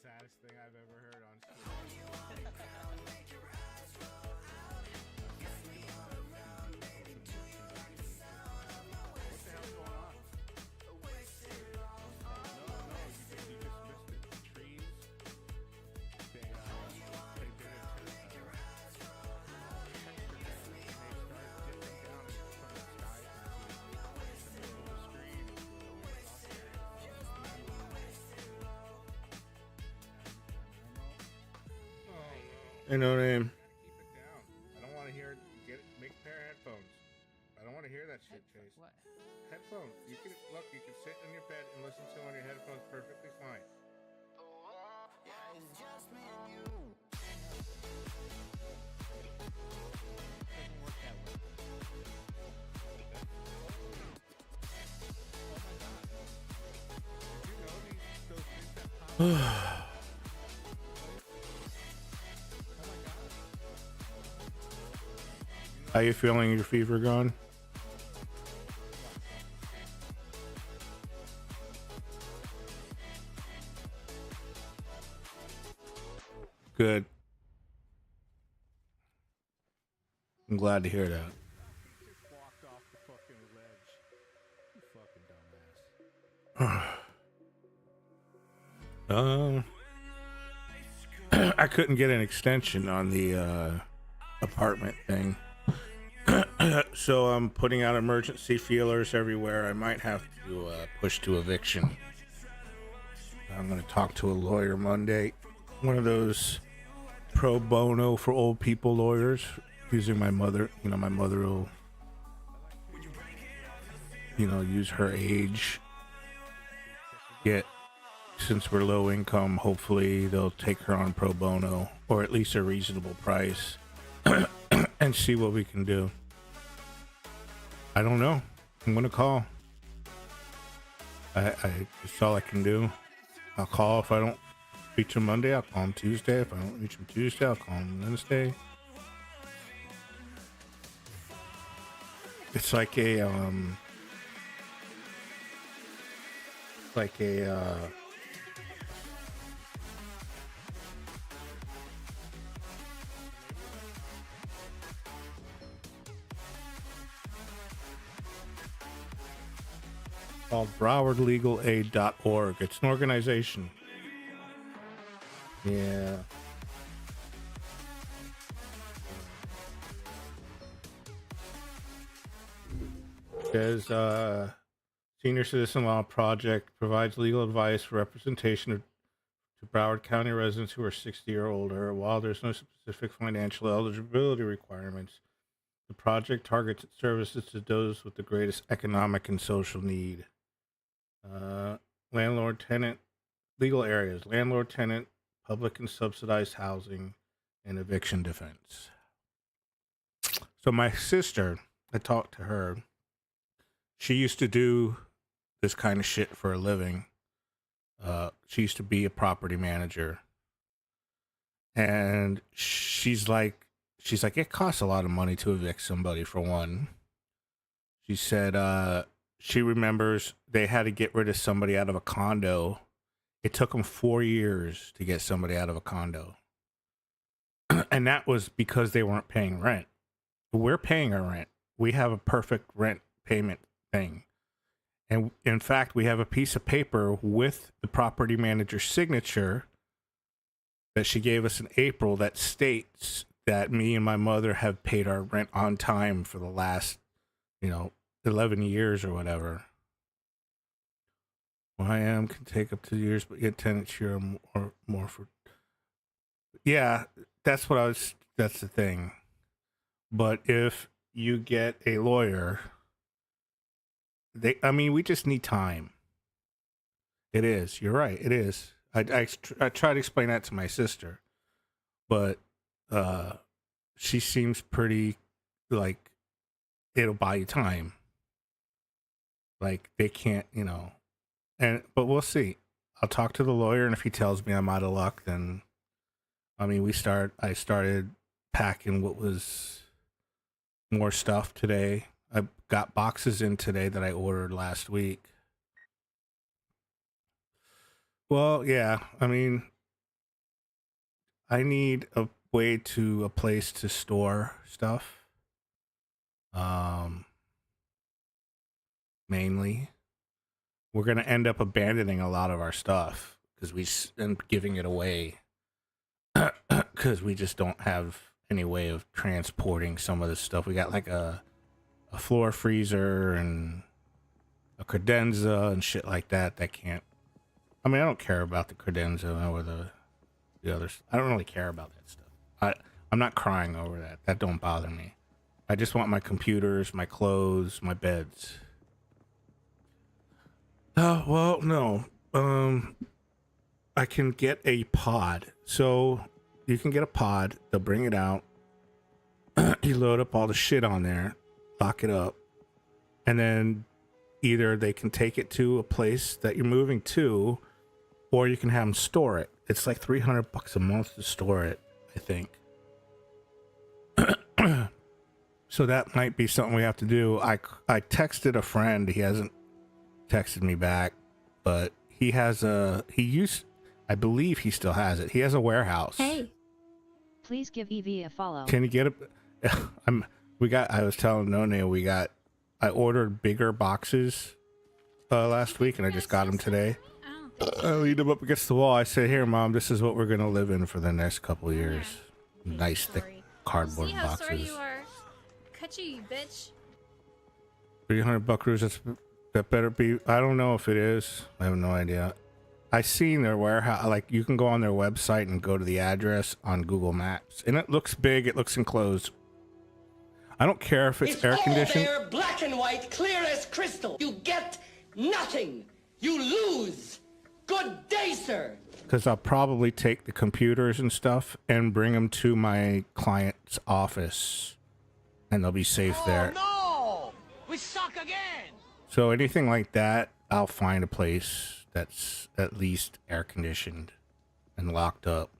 saddest thing I've ever heard on stream. What the hell's going on? No, you just missed it. The trees, they did it to texture them, and they started dipping down from the sky into the middle of the screen. You know what I mean? Keep it down. I don't want to hear. Make a pair of headphones. I don't want to hear that shit, Chase. What? Headphones. You can look. You can sit in your bed and listen to it on your headphones perfectly fine. Doesn't work that way. Did you know those things that pop? How you feeling? Your fever gone? Good. I'm glad to hear that. He just walked off the fucking ledge. You fucking dumbass. I couldn't get an extension on the apartment thing. So I'm putting out emergency feelers everywhere. I might have to push to eviction. I'm going to talk to a lawyer Monday. One of those pro bono for old people lawyers. Using my mother. You know, my mother will, use her age. Since we're low income, hopefully they'll take her on pro bono, or at least a reasonable price, and see what we can do. I don't know. I'm gonna call. That's all I can do. I'll call if I don't reach him Monday. I'll call him Tuesday. If I don't reach him Tuesday, I'll call him Wednesday. It's like a called BrowardLegalAid.org. It's an organization. Yeah. Says Senior Citizen Law Project provides legal advice for representation to Broward County residents who are 60 or older. While there's no specific financial eligibility requirements, the project targets its services to those with the greatest economic and social need. Landlord-tenant, legal areas, landlord-tenant, public and subsidized housing, and eviction defense. So my sister, I talked to her. She used to do this kind of shit for a living. She used to be a property manager. And she's like, it costs a lot of money to evict somebody, for one. She said she remembers they had to get rid of somebody out of a condo. It took them 4 years to get somebody out of a condo. And that was because they weren't paying rent. We're paying our rent. We have a perfect rent payment thing. And in fact, we have a piece of paper with the property manager's signature that she gave us in April that states that me and my mother have paid our rent on time for the last, 11 years or whatever. YM can take up to years, but get tenants share or more for. Yeah, that's the thing. But if you get a lawyer, we just need time. It is. You're right. It is. I try to explain that to my sister, but she seems pretty like it'll buy you time. Like they can't, but we'll see. I'll talk to the lawyer, and if he tells me I'm out of luck, then I started packing what was more stuff today. I got boxes in today that I ordered last week. Well, yeah, I need a place to store stuff. Mainly, we're gonna end up abandoning a lot of our stuff because end giving it away because we just don't have any way of transporting some of this stuff. We got like a floor freezer and a credenza and shit like that can't. I mean, I don't care about the credenza or the others. I don't really care about that stuff. I'm not crying over that. That don't bother me. I just want my computers, my clothes, my beds. Oh, well, no. I can get a pod. So you can get a pod. They'll bring it out. You load up all the shit on there, lock it up, and then either they can take it to a place that you're moving to, or you can have them store it. It's like $300 a month to store it, I think. So that might be something we have to do. I texted a friend. He hasn't texted me back, but I believe he still has it. He has a warehouse. Hey, please give Evie a follow. Can you get it? I was telling None, I ordered bigger boxes last week, and I just got them today. I leaned them up against the wall. I said, "Here, Mom, this is what we're gonna live in for the next couple of years. Nice thick cardboard See how boxes." sorry you are. Cut you, bitch. $300. That better be. I don't know if it is. I have no idea. I seen their warehouse. Like, you can go on their website and go to the address on Google Maps, and it looks big. It looks enclosed. I don't care if it's air conditioned. There, black and white, clear as crystal. You get nothing. You lose. Good day, sir. Because I'll probably take the computers and stuff and bring them to my client's office, and they'll be safe there. No! We suck again! So anything like that, I'll find a place that's at least air conditioned and locked up.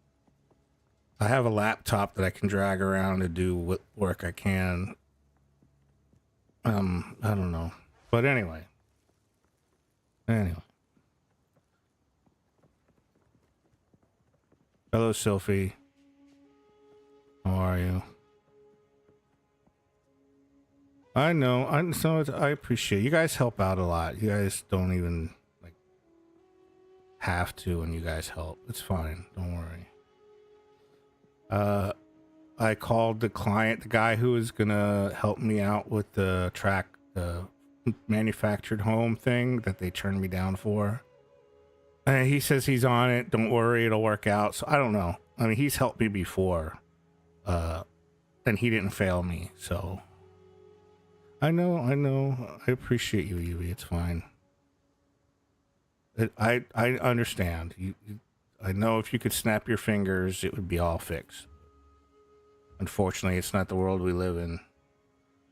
I have a laptop that I can drag around to do what work I can. I don't know. But anyway. Hello, Sophie. How are you? I know. I appreciate it. You guys help out a lot. You guys don't even have to, and you guys help. It's fine. Don't worry. I called the client, the guy who was gonna help me out with the manufactured home thing that they turned me down for. And he says he's on it. Don't worry, it'll work out. So I don't know. I mean, he's helped me before, and he didn't fail me. So I know. I appreciate you, Evie. It's fine. I understand. I know if you could snap your fingers, it would be all fixed. Unfortunately, it's not the world we live in.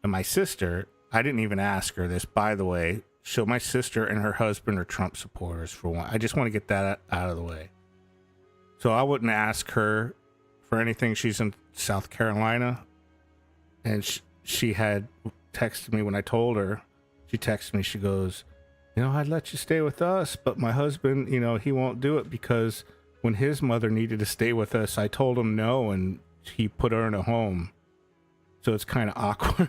And my sister, I didn't even ask her this, by the way. So my sister and her husband are Trump supporters, for one. I just want to get that out of the way. So I wouldn't ask her for anything. She's in South Carolina. And she had texted me when I told her. She texted me, she goes, I'd let you stay with us, but my husband, he won't do it because when his mother needed to stay with us, I told him no, and he put her in a home. So it's kind of awkward.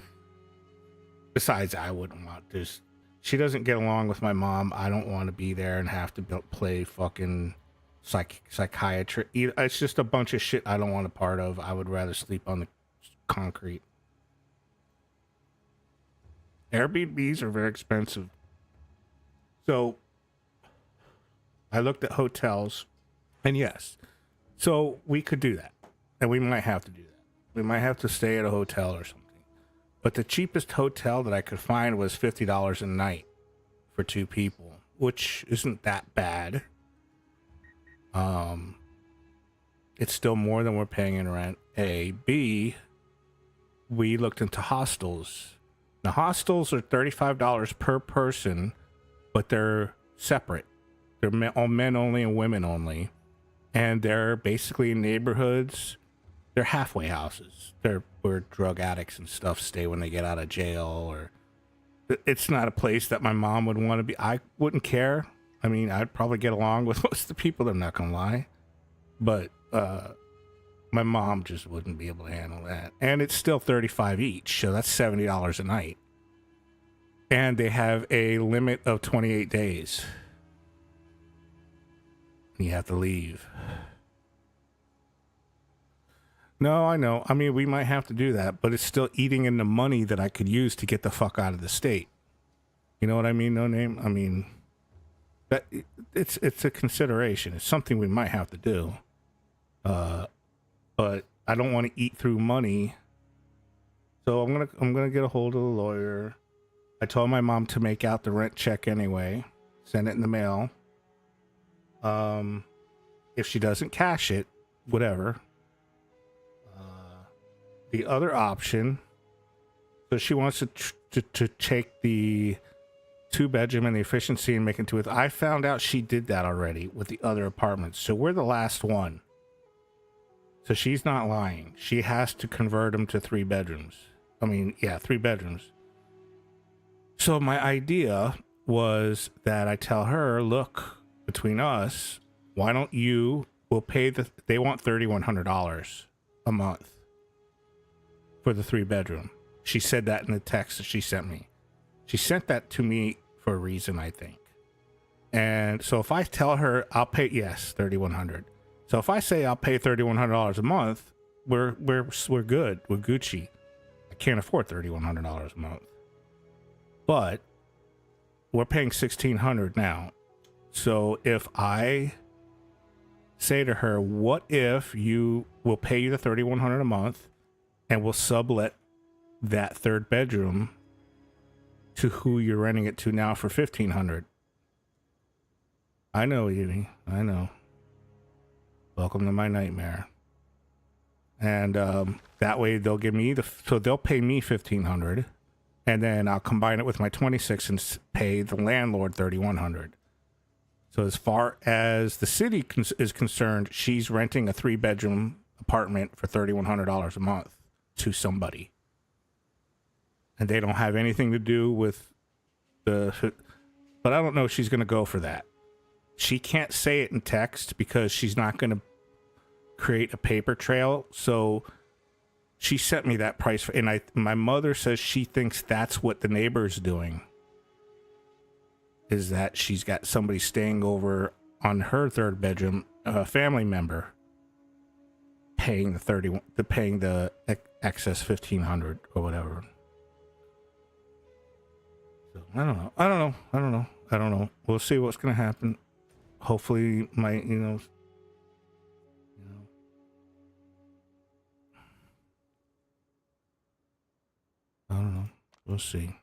Besides, I wouldn't want this. She doesn't get along with my mom. I don't want to be there and have to play fucking psychiatrist. It's just a bunch of shit I don't want a part of. I would rather sleep on the concrete. Airbnbs are very expensive. So I looked at hotels, and yes, so we could do that. And we might have to do that. We might have to stay at a hotel or something. But the cheapest hotel that I could find was $50 a night for 2 people, which isn't that bad. It's still more than we're paying in rent. A. B, we looked into hostels. Now, hostels are $35 per person, but they're separate. They're all men only and women only. And they're basically in neighborhoods. They're halfway houses. They're where drug addicts and stuff stay when they get out of jail. Or it's not a place that my mom would want to be. I wouldn't care. I mean, I'd probably get along with most of the people. I'm not gonna lie, but My mom just wouldn't be able to handle that. And it's still $35 each, so that's $70 a night. And they have a limit of 28 days. You have to leave. No, I know. I mean, we might have to do that, but it's still eating in the money that I could use to get the fuck out of the state. You know what I mean? No name. I mean, that it's a consideration. It's something we might have to do. But I don't want to eat through money. So I'm gonna get a hold of the lawyer. I told my mom to make out the rent check anyway. Send it in the mail. If she doesn't cash it, whatever. The other option, so she wants to take the 2-bedroom and the efficiency and make it to it. I found out she did that already with the other apartments. So we're the last one. So she's not lying. She has to convert them to 3 bedrooms. I mean, yeah, 3 bedrooms. So my idea was that I tell her, look, between us, why don't we'll pay they want $3,100 a month for the 3 bedroom. She said that in the text that she sent me. She sent that to me for a reason, I think. And so if I tell her I'll pay, yes, $3,100. So if I say I'll pay $3,100 a month, we're good. We're Gucci. I can't afford $3,100 a month. But we're paying $1,600 now. So if I say to her, what if we'll pay you the $3,100 a month and we'll sublet that 3rd bedroom to who you're renting it to now for $1,500? I know, Evie. I know. Welcome to my nightmare. And that way they'll give me so they'll pay me $1,500, and then I'll combine it with my 26 and pay the landlord $3,100. So as far as the city is concerned, she's renting a 3-bedroom apartment for $3,100 a month to somebody, and they don't have anything to do with but I don't know if she's going to go for that. She can't say it in text because she's not going to create a paper trail. So she sent me that price, and my mother says she thinks that's what the neighbor's doing, is that she's got somebody staying over on her 3rd bedroom, a family member, paying the excess $1,500 or whatever. So I don't know. We'll see what's gonna happen. Hopefully I don't know. We'll see.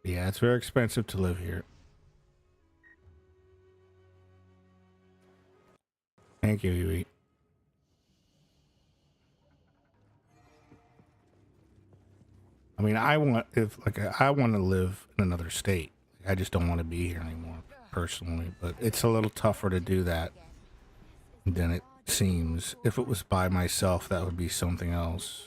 Yeah, it's very expensive to live here. Thank you, Yui. I mean, I want to live in another state. I just don't want to be here anymore, personally. But it's a little tougher to do that than it seems. If it was by myself, that would be something else.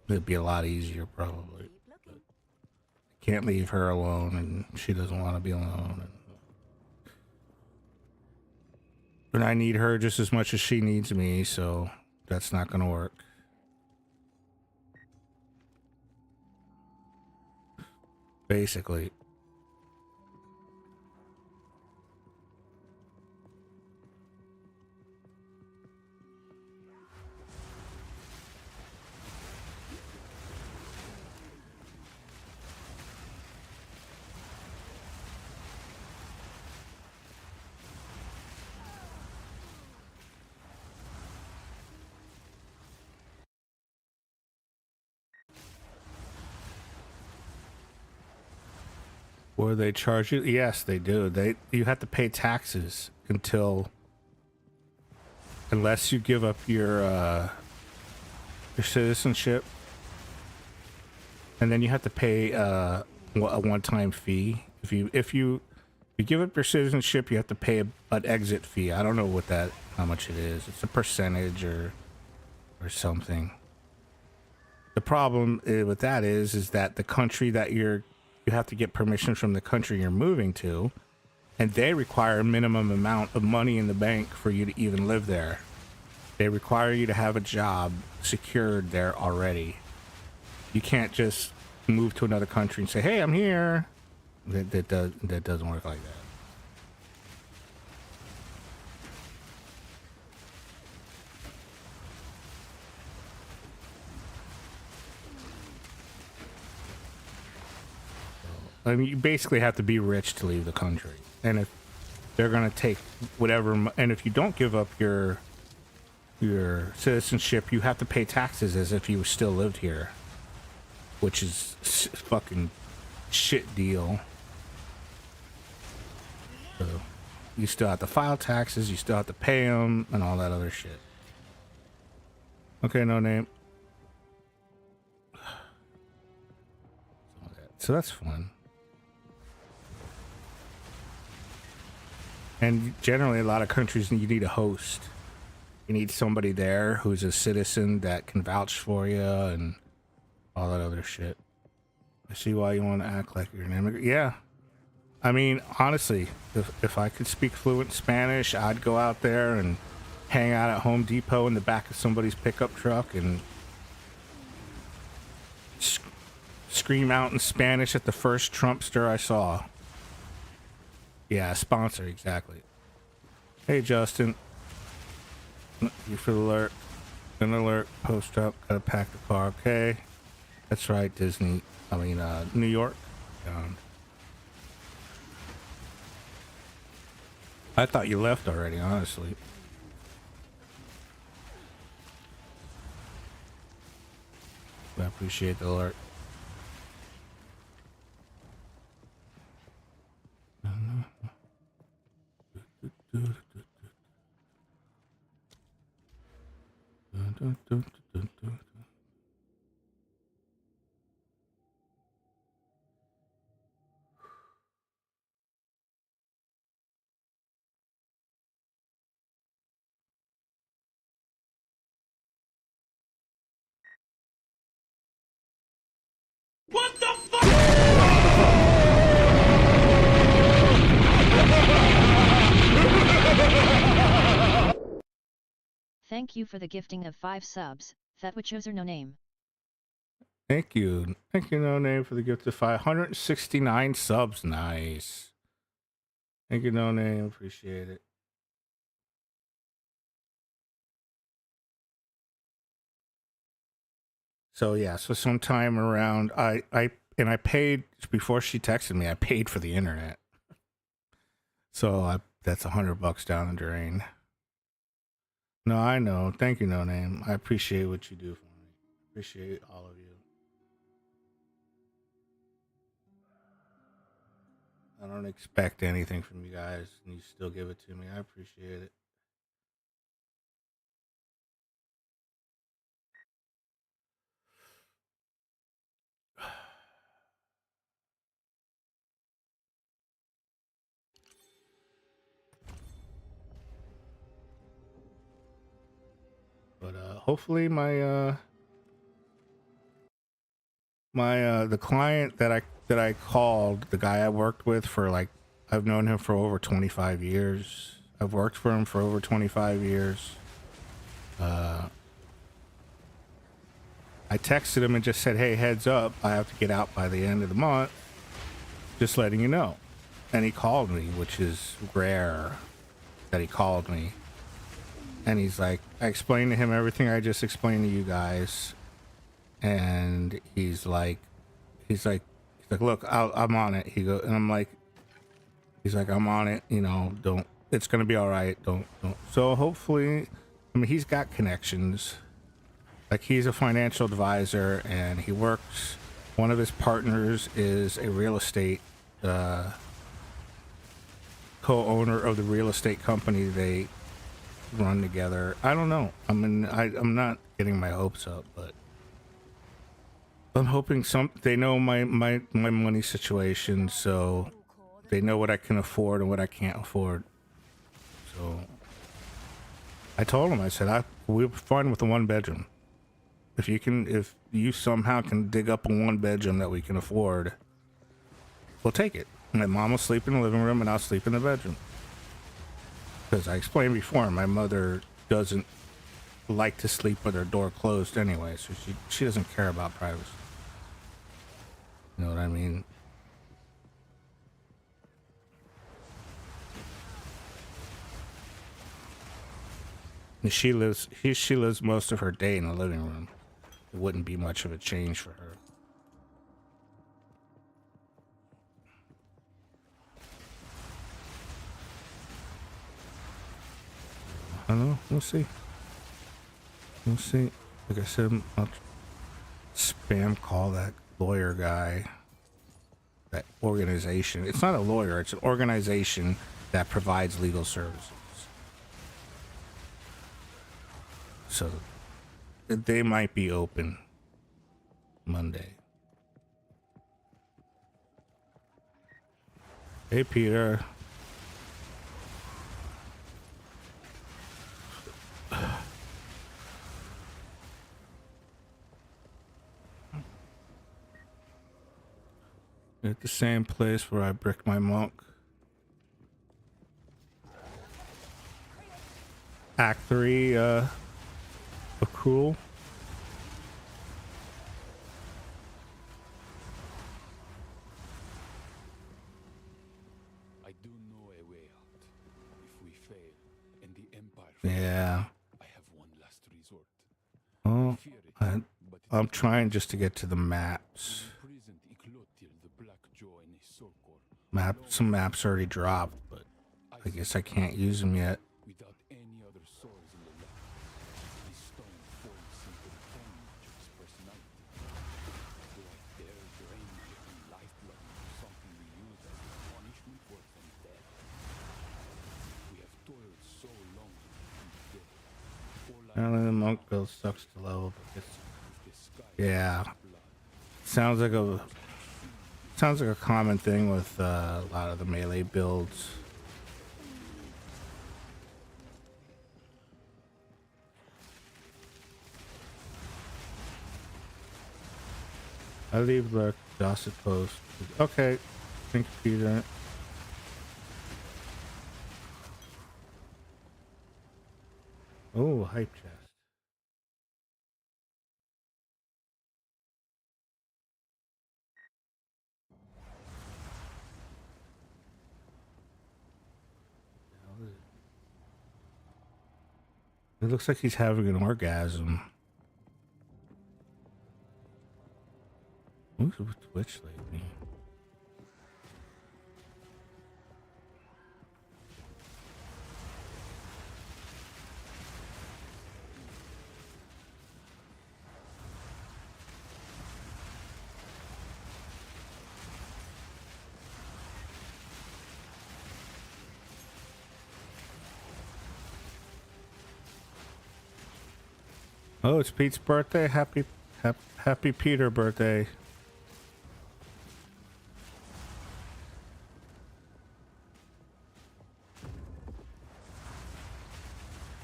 It'd be a lot easier, probably. But I can't leave her alone, and she doesn't want to be alone. And I need her just as much as she needs me, so that's not going to work. Basically. Or they charge you? Yes, they do. You have to pay taxes unless you give up your citizenship, and then you have to pay a one-time fee. If you give up your citizenship, you have to pay an exit fee. I don't know how much it is. It's a percentage or something. The problem with that is that the country that you have to get permission from the country you're moving to, and they require a minimum amount of money in the bank for you to even live there. They require you to have a job secured there already. You can't just move to another country and say, "Hey, I'm here." That doesn't work like that. I mean, you basically have to be rich to leave the country, and if they're gonna take whatever, and if you don't give up your citizenship, you have to pay taxes as if you still lived here, which is fucking shit deal. So you still have to file taxes, you still have to pay them, and all that other shit. Okay, no name. So that's fun. And generally, a lot of countries, you need a host. You need somebody there who's a citizen that can vouch for you and all that other shit. I see why you want to act like you're an immigrant. Yeah. I mean, honestly, if I could speak fluent Spanish, I'd go out there and hang out at Home Depot in the back of somebody's pickup truck and scream out in Spanish at the first Trumpster I saw. Yeah, sponsor, exactly. Hey, Justin. You for the alert. An alert. Post up. Gotta pack the car. Okay. That's right, Disney. I mean, New York. I thought you left already, honestly. I appreciate the alert. What the fuck? Thank you for the gifting of 5 subs, Fatwachoser no name. Thank you. Thank you, No Name, for the gift of 569 subs. Nice. Thank you, No Name. Appreciate it. So yeah, so sometime around I paid before she texted me, I paid for the internet. So that's $100 down the drain. No, I know. Thank you, No Name. I appreciate what you do for me. Appreciate all of you. I don't expect anything from you guys, and you still give it to me. I appreciate it. But hopefully my the client that I called, the guy I worked with for like, I've known him for over 25 years. I've worked for him for over 25 years. I texted him and just said, "Hey, heads up, I have to get out by the end of the month. Just letting you know." And he called me, which is rare that he called me. And he's like, I explained to him everything I just explained to you guys. And he's like, look, I'm on it. And I'm like, he's like, I'm on it. You know, it's going to be all right. Don't. So hopefully, I mean, he's got connections. Like, he's a financial advisor and he works. One of his partners is a real estate co-owner of the real estate company they run together. I don't know. I mean, I'm not getting my hopes up, but I'm hoping they know my money situation, so they know what I can afford and what I can't afford. So I told him, I said, we're fine with the 1 bedroom. If you somehow can dig up a one bedroom that we can afford, we'll take it. My mom will sleep in the living room and I'll sleep in the bedroom. Because I explained before, my mother doesn't like to sleep with her door closed anyway, so she doesn't care about privacy. You know what I mean? And she lives most of her day in the living room. It wouldn't be much of a change for her. I don't know. We'll see. We'll see. Like I said, I'll spam call that lawyer guy. That organization. It's not a lawyer. It's an organization that provides legal services. So they might be open Monday. Hey, Peter. At the same place where I bricked my monk. Act 3, accrual. I do know a way out. If we fail and the Empire Yeah. I have one last resort. Oh, Fear it, but it I'm trying just to get to the maps. imprisoned Iklotil, the Black Jaw, in a Sorkor. Some maps already dropped, but I guess I can't use them yet. Without any other swords in the land, this stone forms into the tone of his personality. Do I dare drain my own lifeblood into something we use as a punishment worse than death? We have toiled so long to be dead. Apparently the monk build sucks to level, but it's, The sky yeah, blood. sounds like a common thing with a lot of the melee builds. I leave the Dosset post. Okay, thank you, Peter. Oh, hype chest. It looks like he's having an orgasm. Who's with Twitch lately? Oh, it's Pete's birthday. Happy Peter birthday.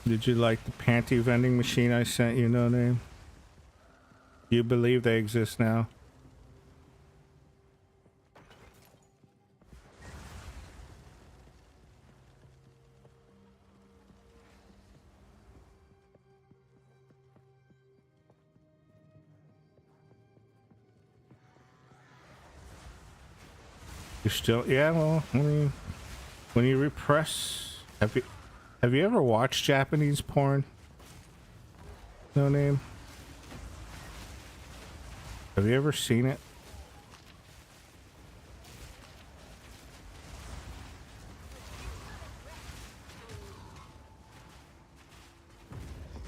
Did you like the panty vending machine I sent you, No Name? You believe they exist now? You're still, yeah, well, I mean, when you repress, have you ever watched Japanese porn? No Name? Have you ever seen it?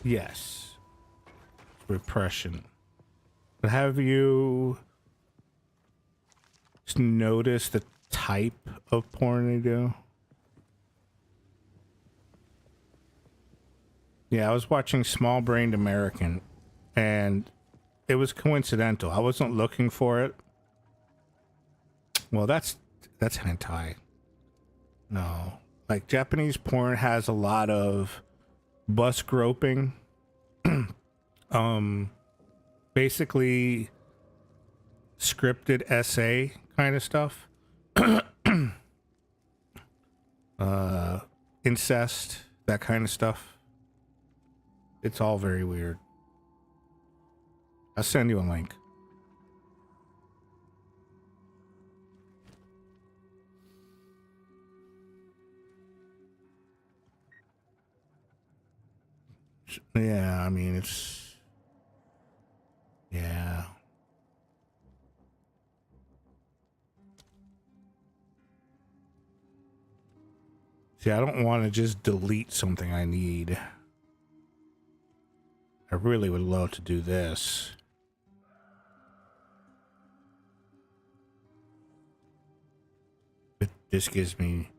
Yes. Repression. But have you noticed the type of porn they do? Yeah, I was watching Small Brained American, and it was coincidental. I wasn't looking for it. Well, that's hentai. No. Like, Japanese porn has a lot of bus groping. basically scripted essay kind of stuff. Incest, that kind of stuff. It's all very weird. I'll send you a link. Yeah, I mean, it's... Yeah. See, I don't want to just delete something I need. I really would love to do this. But this gives me...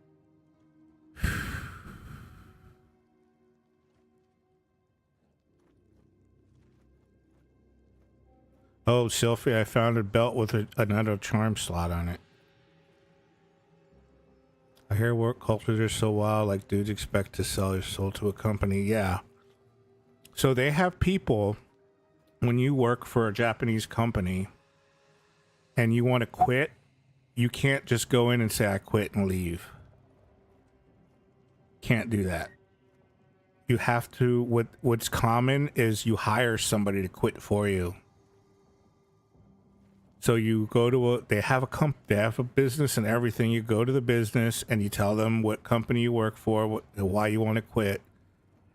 Oh, Sylphie, I found a belt with another charm slot on it. I hear work cultures are so wild, like dudes expect to sell your soul to a company. Yeah. So they have people, when you work for a Japanese company and you want to quit, you can't just go in and say, I quit and leave. Can't do that. You have to, what's common is you hire somebody to quit for you. So you go to they have a business and everything. You go to the business and you tell them what company you work for, why you want to quit,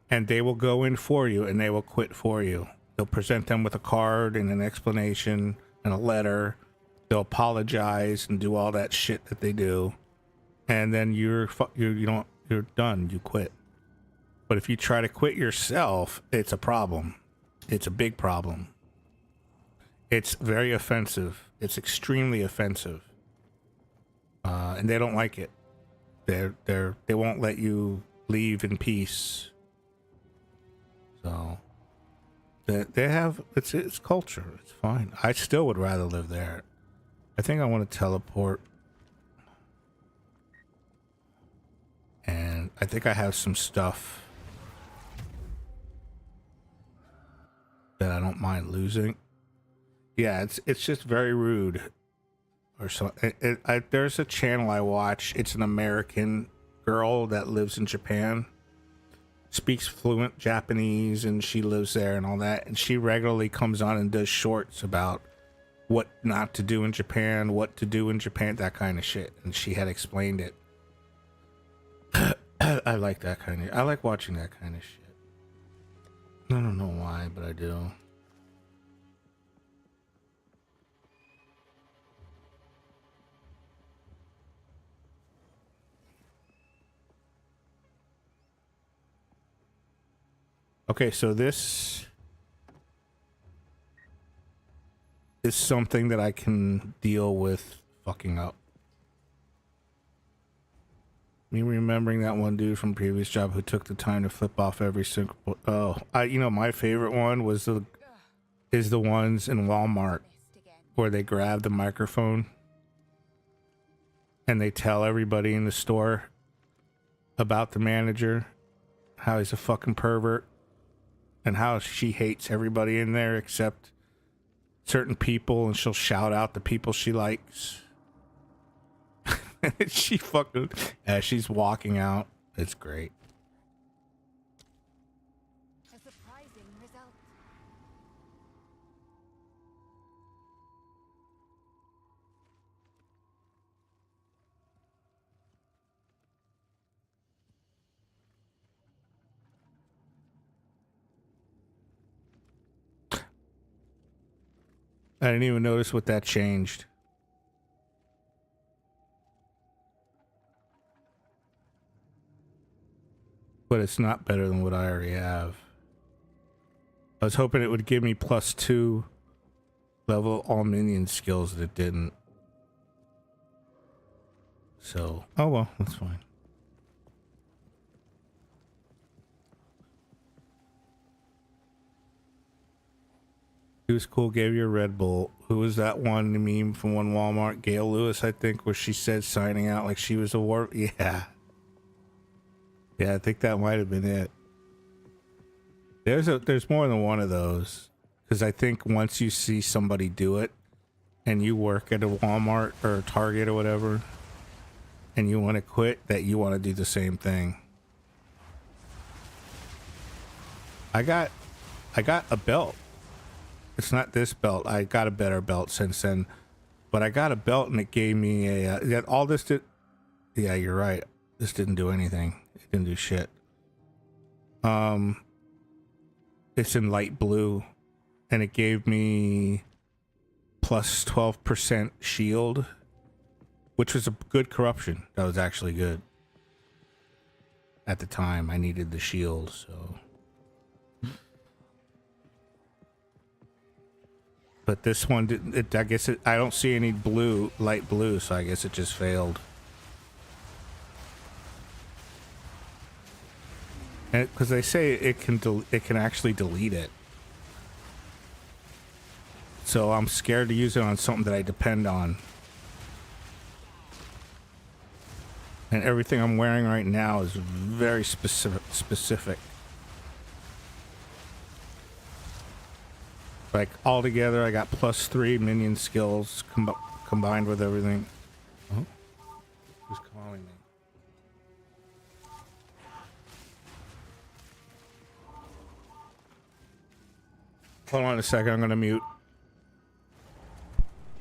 and they will go in for you and they will quit for you. They'll present them with a card and an explanation and a letter. They'll apologize and do all that shit that they do, and then you're done. You quit. But if you try to quit yourself, it's a problem. It's a big problem. It's very offensive. It's extremely offensive, and they don't like it. They won't let you leave in peace. So they have it's culture. It's fine. I still would rather live there. I think I want to teleport, and I think I have some stuff that I don't mind losing. Yeah, it's just very rude. Or so. There's a channel I watch. It's an American girl that lives in Japan, speaks fluent Japanese, and she lives there and all that. And she regularly comes on and does shorts about what not to do in Japan, what to do in Japan, that kind of shit. And she had explained it. I like that kind of. I like watching that kind of shit. I don't know why, but I do. Okay, so this is something that I can deal with fucking up. Me remembering that one dude from previous job who took the time to flip off every single... Oh, my favorite one is the ones in Walmart where they grab the microphone and they tell everybody in the store about the manager, how he's a fucking pervert. And how she hates everybody in there except certain people, and she'll shout out the people she likes. And she fucking, as she's walking out, it's great. A surprising result. I didn't even notice what that changed. But it's not better than what I already have. I was hoping it would give me +2 level all minion skills, that it didn't. So, oh well, that's fine. He was cool, gave you a Red Bull. Who was that one meme from one Walmart? Gail Lewis, I think, where she said signing out like she was a war. Yeah. Yeah, I think that might have been it. There's more than one of those. Because I think once you see somebody do it, and you work at a Walmart or a Target or whatever, and you want to quit, that you want to do the same thing. I got a belt. It's not this belt. I got a better belt since then, but I got a belt and it gave me a all this did. Yeah, you're right. This didn't do anything. It didn't do shit. It's in light blue, and it gave me plus 12% shield, which was a good corruption. That was actually good. At the time, I needed the shield, so. But this one didn't. I guess I don't see any blue, light blue, so I guess it just failed. And because they say it can actually delete it. So I'm scared to use it on something that I depend on. And everything I'm wearing right now is very specific. Like all together, I got +3 minion skills combined with everything. Oh, who's calling me? Hold on a second, I'm gonna mute. To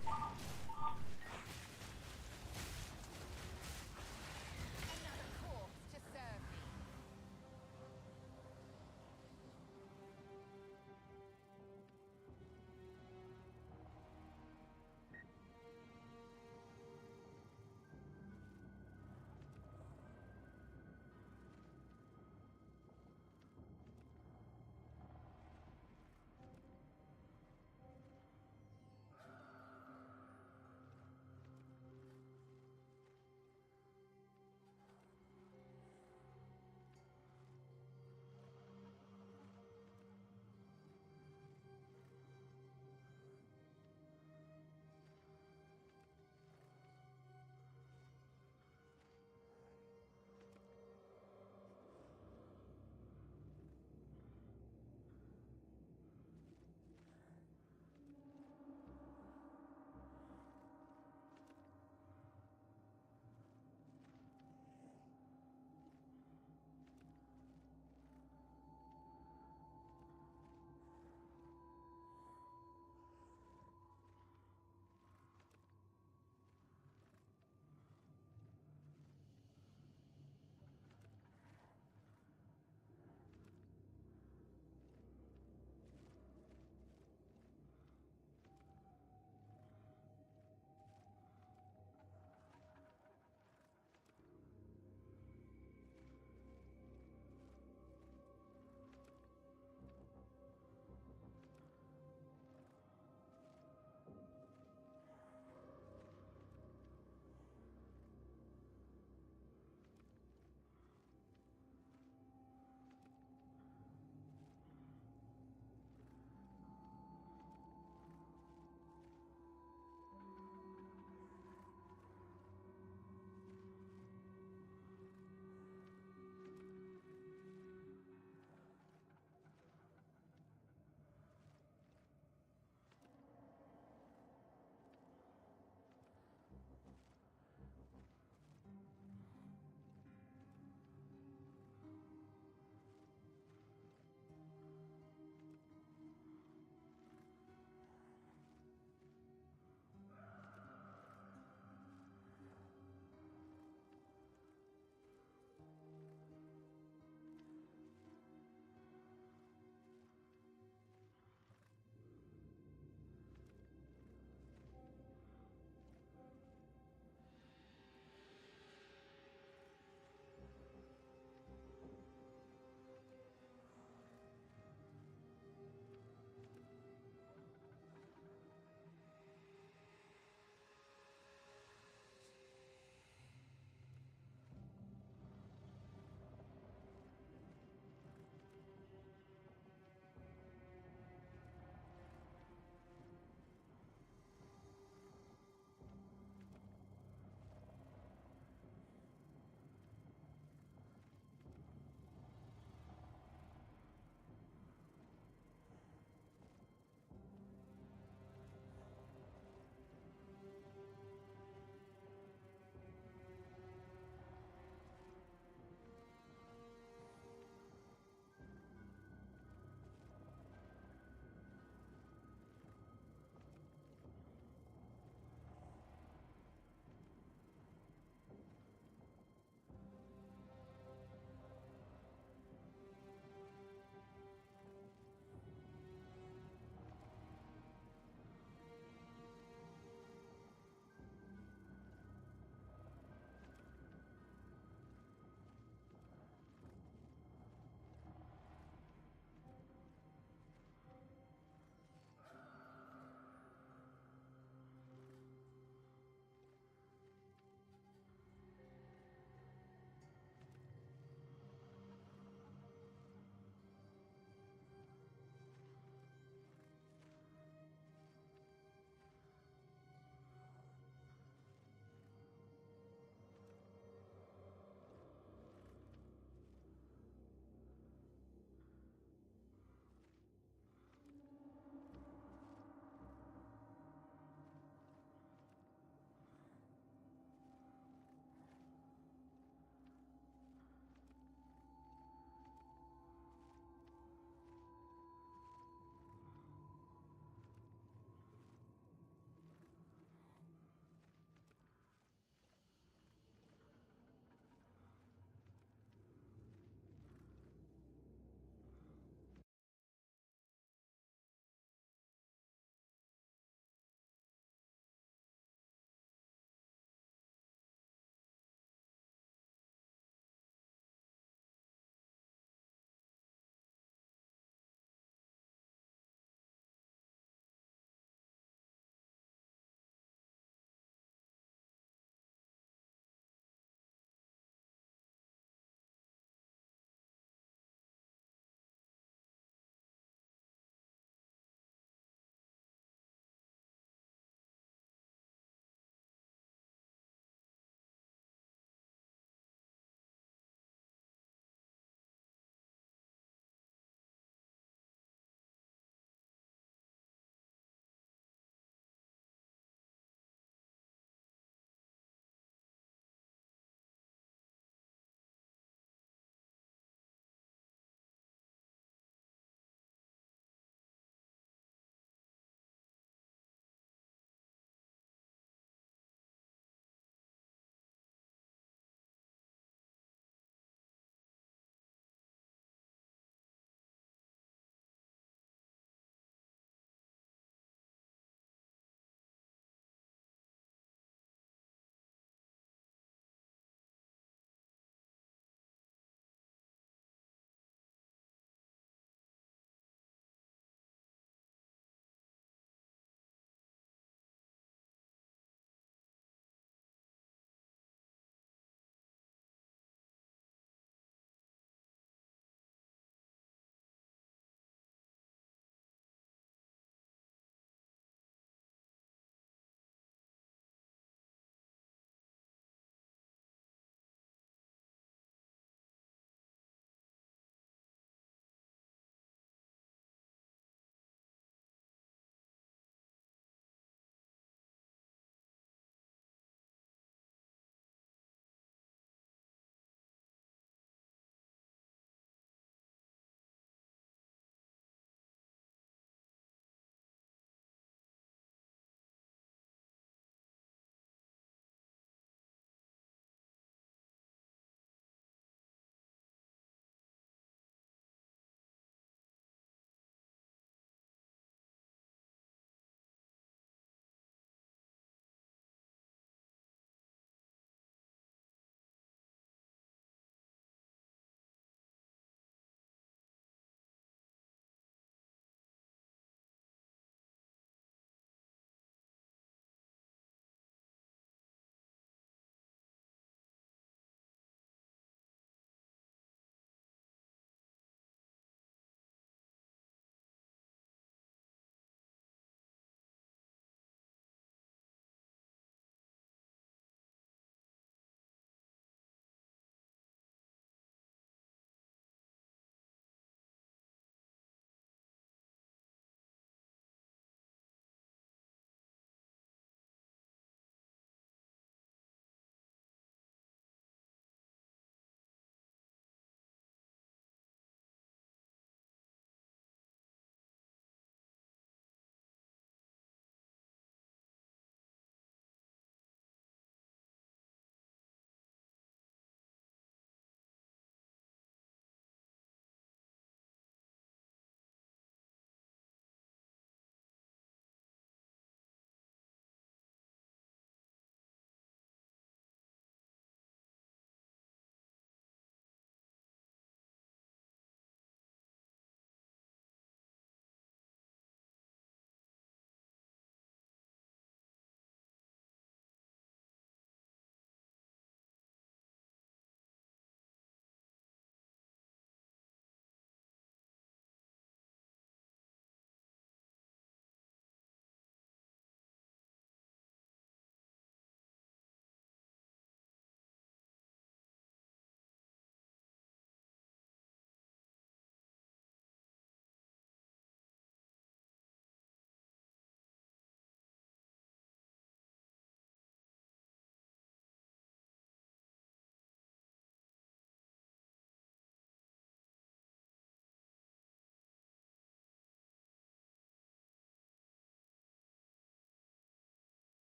serve me.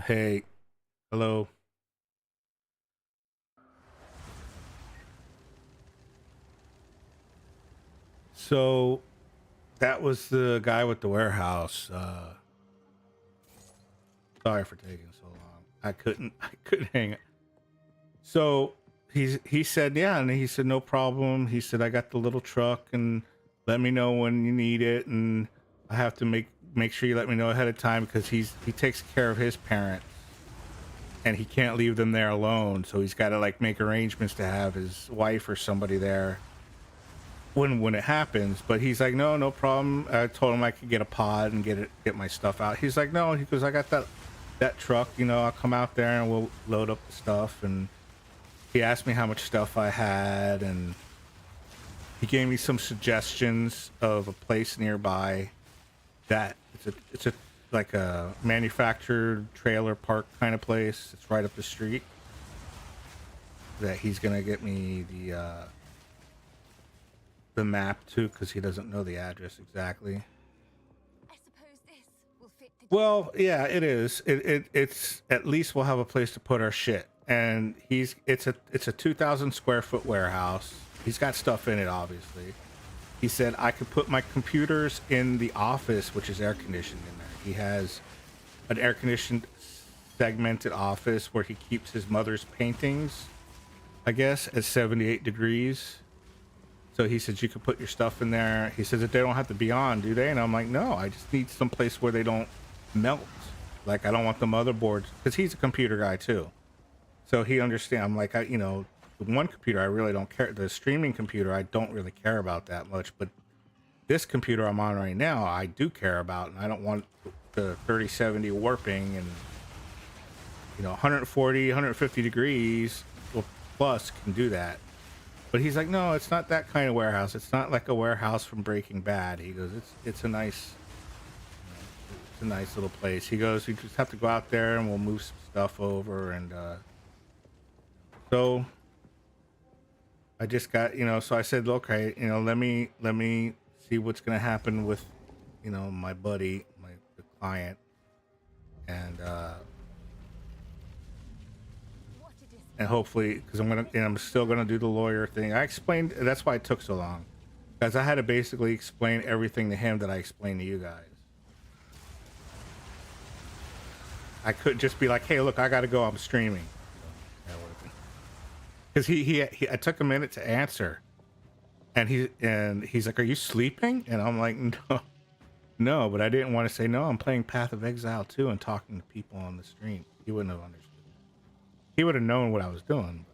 Hey, hello. So that was the guy with the warehouse. Sorry for taking so long. I couldn't hang it. So he said, yeah, and he said no problem. He said I got the little truck and let me know when you need it, and I have to make sure you let me know ahead of time because he takes care of his parents and he can't leave them there alone. So he's got to like make arrangements to have his wife or somebody there when it happens. But he's like, no problem. I told him I could get a pod and get my stuff out. He's like, no, he goes, I got that truck, you know, I'll come out there and we'll load up the stuff. And he asked me how much stuff I had, and he gave me some suggestions of a place nearby that it's a like a manufactured trailer park kind of place. It's right up the street. That he's gonna get me the map to, because he doesn't know the address exactly. I suppose this will fit the Well, yeah, it is. It's at least we'll have a place to put our shit. And it's a 2,000 square foot warehouse. He's got stuff in it, obviously. He said I could put my computers in the office, which is air conditioned in there. He has an air conditioned segmented office where he keeps his mother's paintings, I guess, at 78 degrees. So he said you could put your stuff in there. He says that they don't have to be on, do they? And I'm like, no, I just need some place where they don't melt. Like, I don't want the motherboards, because he's a computer guy too. So he understands. I'm like, the one computer I really don't care. The streaming computer I don't really care about that much, but this computer I'm on right now I do care about, and I don't want the 3070 warping and 140, 150 degrees well, plus can do that. But he's like, no, it's not that kind of warehouse. It's not like a warehouse from Breaking Bad. He goes, it's a nice little place. He goes, you just have to go out there and we'll move some stuff over. And so I just got, so I said, okay, let me see what's gonna happen with, my buddy, the client, and what it is. and hopefully, because I'm still gonna do the lawyer thing. I explained, that's why it took so long, because I had to basically explain everything to him that I explained to you guys. I couldn't just be like, hey, look, I gotta go, I'm streaming. Because he I took a minute to answer, and he's like, are you sleeping? And I'm like, no, but I didn't want to say no. I'm playing Path of Exile 2 and talking to people on the stream. He wouldn't have understood. He would have known what I was doing.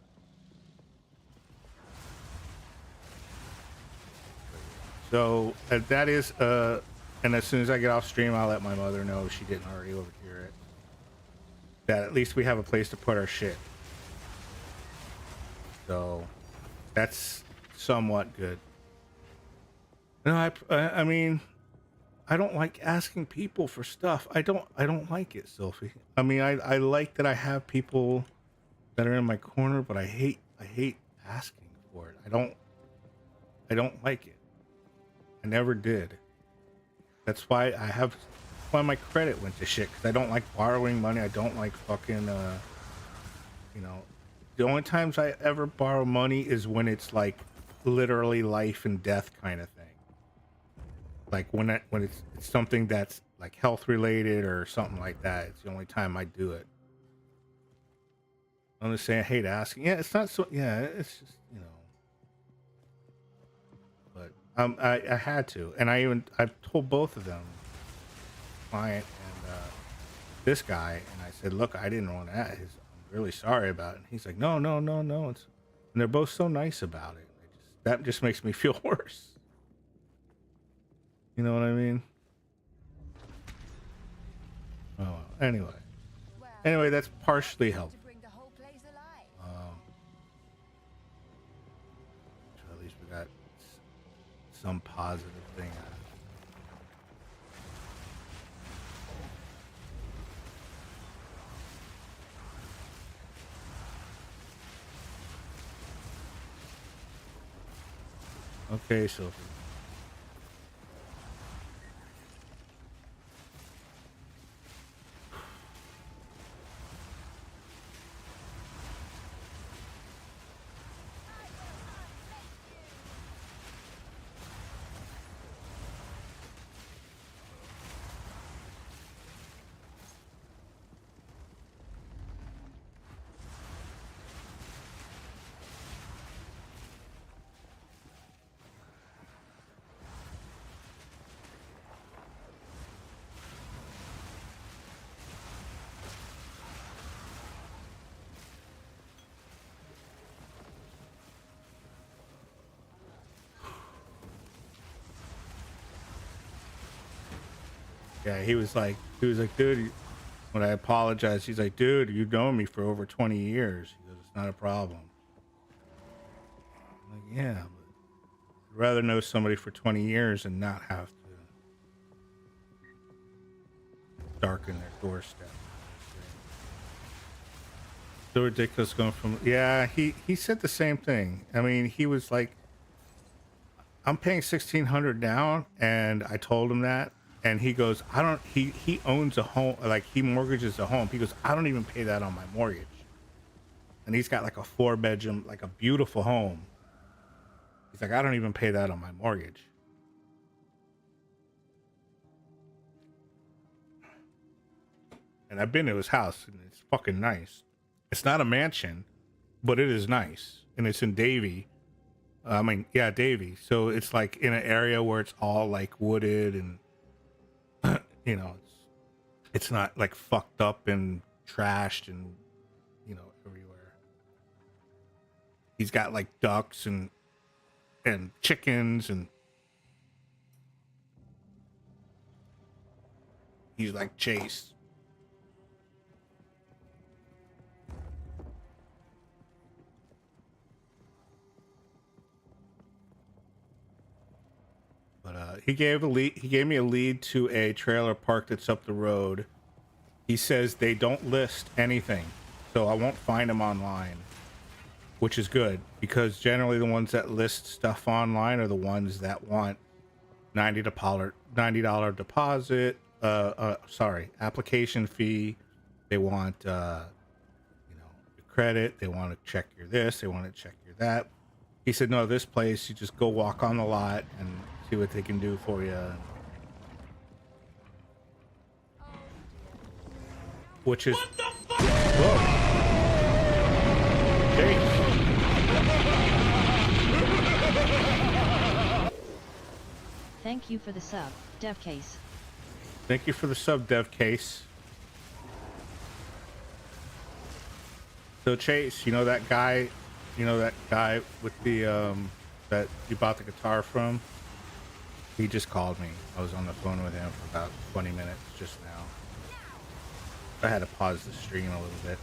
So that is and as soon as I get off stream, I'll let my mother know if she didn't already overhear it, that at least we have a place to put our shit. So that's somewhat good. No, I mean, I don't like asking people for stuff. I don't like it, Sophie. I mean, I like that I have people that are in my corner, but I hate asking for it. I don't like it. I never did. That's why my credit went to shit, because I don't like borrowing money. I don't like fucking the only times I ever borrow money is when it's like literally life and death kind of thing. Like when it's something that's like health related or something like that. It's the only time I do it. I'm just saying I hate asking. Yeah, it's not so. Yeah, it's just But I had to, and I told both of them, client and this guy, and I said, look, I didn't want to ask. I'm really sorry about it. And he's like, no. And they're both so nice about it. That just makes me feel worse. You know what I mean? Oh, well. Anyway, that's partially helpful. To bring the whole place alive. So at least we got some positive thing out of it. Okay, Sophie. Yeah, he was like, dude, when I apologized, he's like, dude, you've known me for over 20 years. He goes, it's not a problem. I'm like, yeah, but I'd rather know somebody for 20 years and not have to darken their doorstep. So ridiculous going from, yeah, he said the same thing. I mean, he was like, I'm paying 1,600 down, and I told him that, and he goes, I don't, he owns a home, like he mortgages a home. He goes, I don't even pay that on my mortgage. And he's got like a 4-bedroom, like a beautiful home. He's like, I don't even pay that on my mortgage. And I've been to his house, and it's fucking nice. It's not a mansion, but it is nice, and it's in Davie. I mean, yeah, Davie. So it's like in an area where it's all like wooded, and you know, it's not like fucked up and trashed and everywhere. He's got like ducks and chickens, and he's like Chase. But he gave me a lead to a trailer park that's up the road. He says they don't list anything, so I won't find them online, which is good because generally the ones that list stuff online are the ones that want $90 deposit. Application fee. They want your credit. They want to check your this. They want to check your that. He said, no, this place, you just go walk on the lot and see what they can do for you. Which is... What the fuck? Whoa. Thank you for the sub, DevCase. Thank you for the sub, DevCase. So Chase, you know that guy with the that you bought the guitar from? He just called me. I was on the phone with him for about 20 minutes just now. I had to pause the stream a little bit.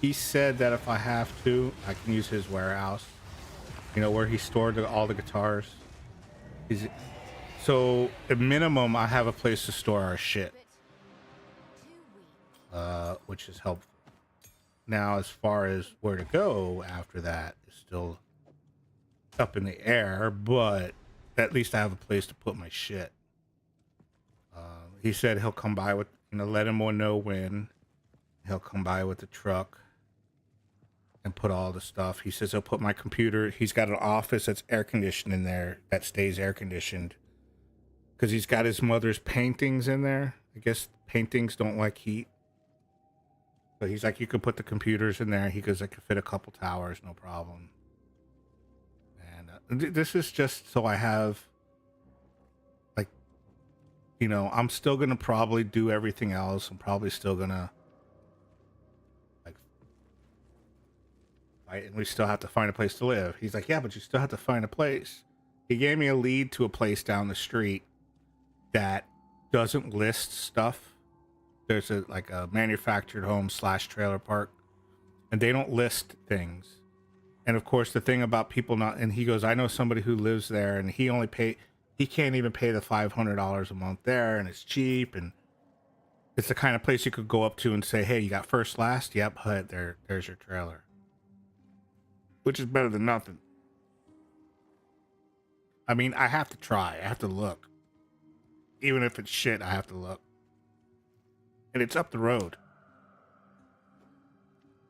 He said that if I have to, I can use his warehouse. Where he stored all the guitars. So at minimum, I have a place to store our shit, which is helpful. Now, as far as where to go after that is still up in the air, but at least I have a place to put my shit. He said he'll come by with, let him know when. He'll come by with the truck and put all the stuff. He says he'll put my computer. He's got an office that's air conditioned in there, that stays air conditioned. Because he's got his mother's paintings in there. I guess paintings don't like heat. So he's like, you could put the computers in there. He goes, I could fit a couple towers, no problem. And this is just so I have, like, I'm still going to probably do everything else. I'm probably still going to, like, fight, and we still have to find a place to live. He's like, yeah, but you still have to find a place. He gave me a lead to a place down the street that doesn't list stuff. There's a manufactured home / trailer park, and they don't list things. And of course, the thing about people not, and he goes, I know somebody who lives there, and he can't even pay the $500 a month there, and it's cheap, and it's the kind of place you could go up to and say, hey, you got first, last? Yep, HUD, there's your trailer. Which is better than nothing. I mean, I have to try. I have to look. Even if it's shit, I have to look. And it's up the road.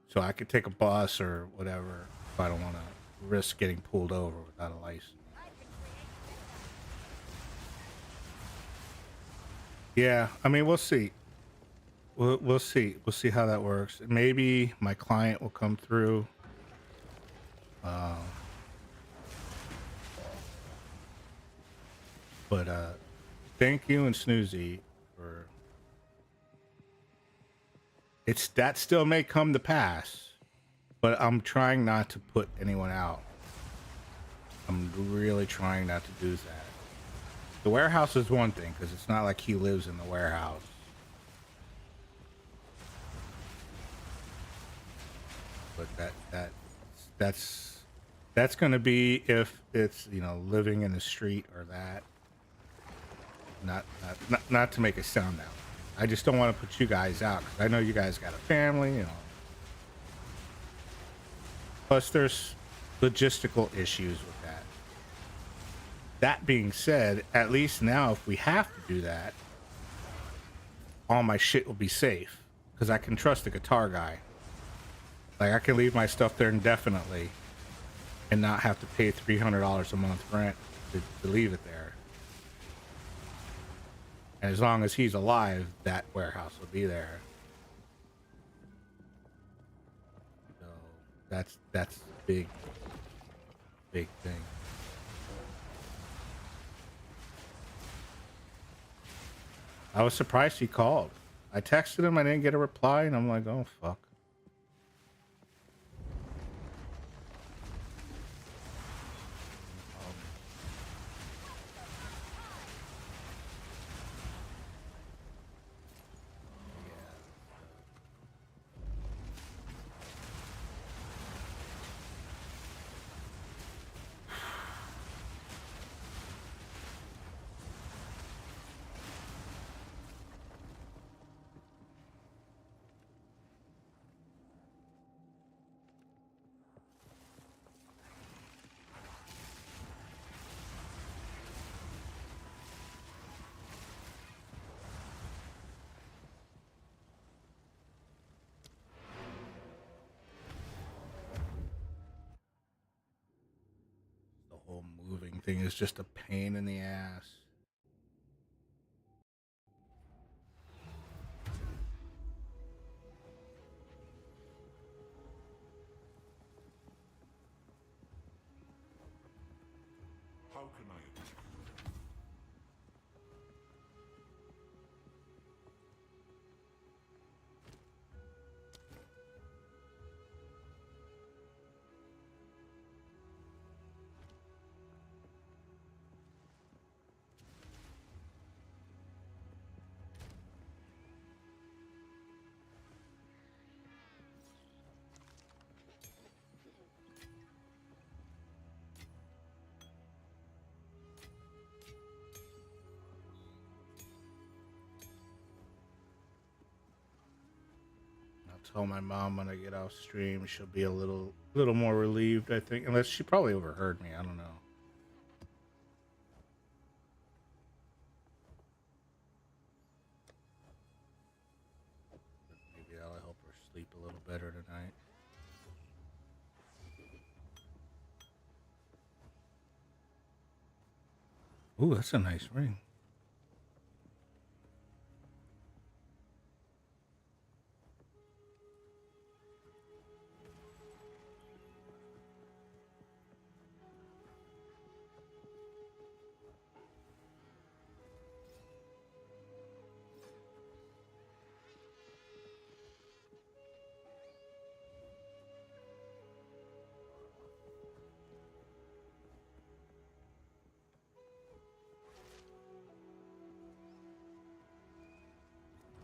So I could take a bus or whatever if I don't want to risk getting pulled over without a license. Yeah, I mean, we'll see. We'll see. We'll see how that works. Maybe my client will come through. But thank you and Snoozy for... That still may come to pass, but I'm trying not to put anyone out. I'm really trying not to do that. The warehouse is one thing because it's not like he lives in the warehouse. But that's going to be if it's, you know, living in the street or that. Not to make it sound that way. I just don't want to put you guys out because I know you guys got a family, you know. Plus, there's logistical issues with that. That being said, at least now, if we have to do that, all my shit will be safe because I can trust the guitar guy. Like, I can leave my stuff there indefinitely and not have to pay $300 a month rent to leave it there. And as long as he's alive, that warehouse will be there. So that's a big thing. I was surprised he called. I texted him, I didn't get a reply, and I'm like, oh fuck. The whole moving thing is just a pain in the ass. How can I attack? I'll tell my mom when I get off stream. She'll be a little more relieved, I think. Unless she probably overheard me. I don't know. Maybe that'll help her sleep a little better tonight. Ooh, that's a nice ring.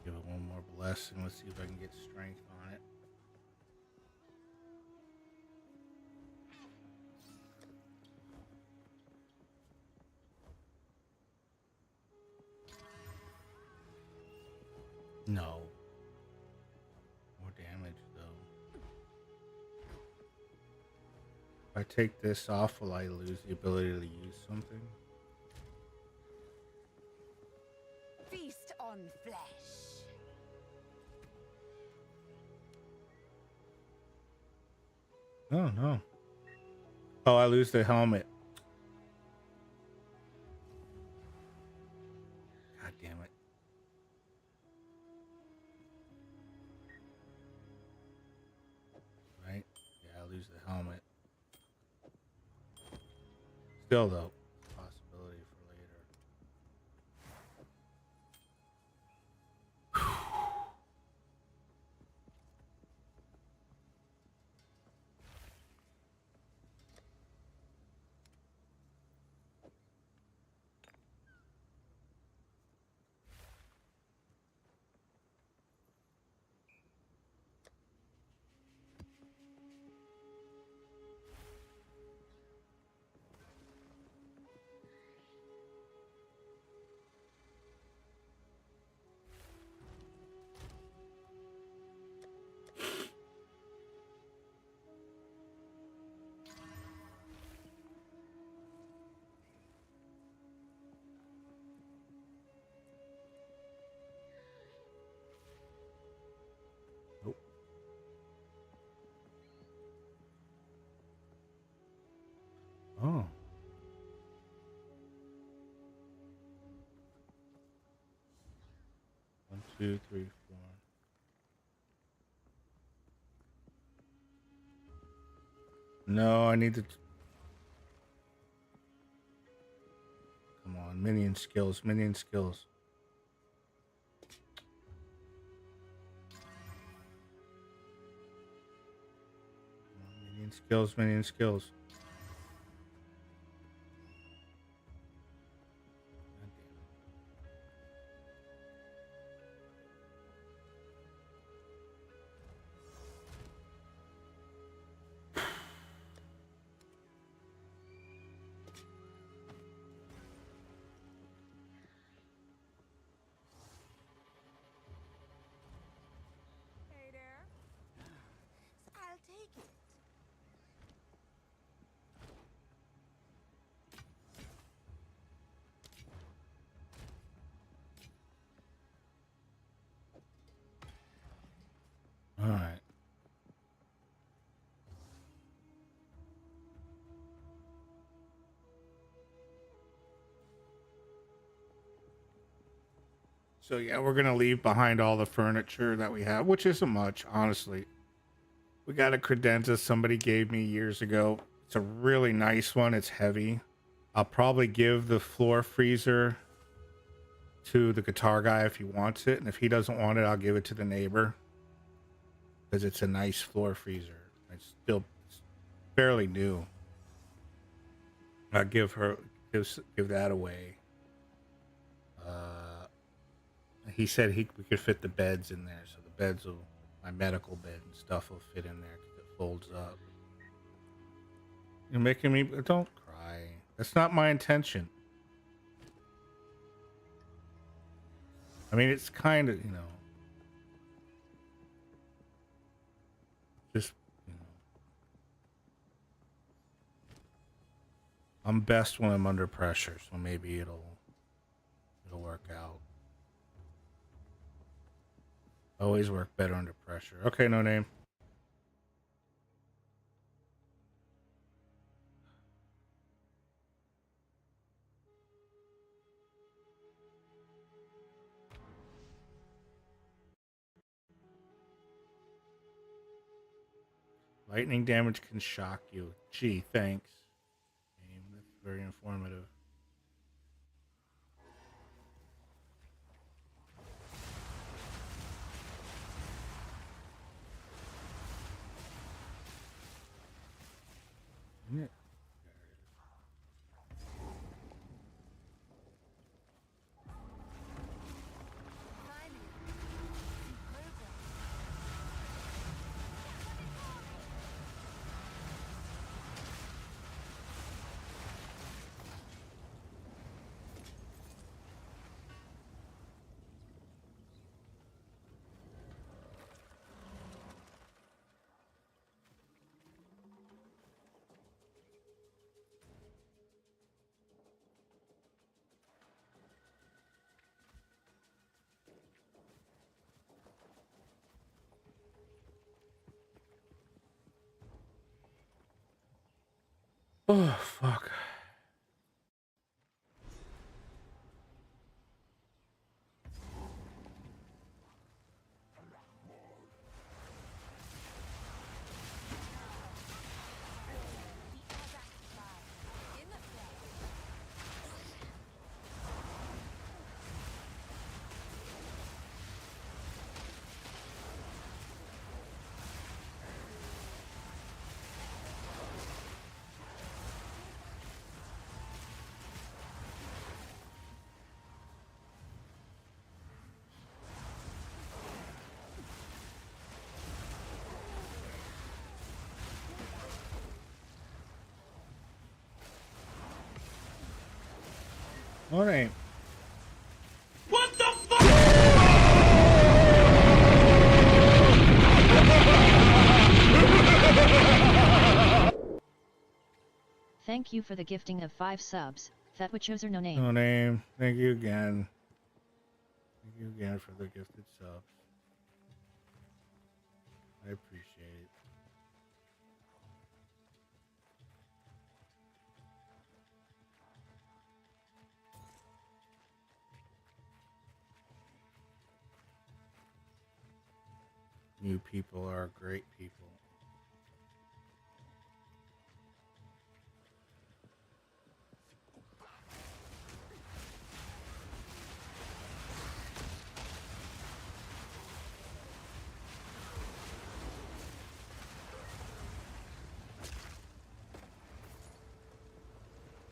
Give it one more blessing. Let's see if I can get strength on it. No. More damage, though. If I take this off, will I lose the ability to use something? Feast on flesh. Oh, no. Oh, I lose the helmet. God damn it. Right? Yeah, I lose the helmet. Still, though, possibility for later. 2, 3, 4. No, I need to. Come on, minion skills, minion skills. Minion skills, minion skills. God Hey there. I'll take it. damn. All right. So yeah, we're gonna leave behind all the furniture that we have, which isn't much, honestly. We got a credenza somebody gave me years ago. It's a really nice one. It's heavy. I'll probably give the floor freezer to the guitar guy if he wants it, and if he doesn't want it, I'll give it to the neighbor because it's a nice floor freezer. It's fairly new. I'll give that away. He said we could fit the beds in there, so the beds will, my medical bed and stuff will fit in there because it folds up. You're making me, don't cry. That's not my intention. I mean, it's kind of, just, I'm best when I'm under pressure, so maybe it'll work out. Always work better under pressure. Okay, no name. Lightning damage can shock you. Gee, thanks. That's very informative. Isn't it? Oh, fuck. No name. Thank you for the gifting of 5 subs. That would choose or no name. No name. Thank you again. Thank you again for the gifted subs. I appreciate it. You people are great people.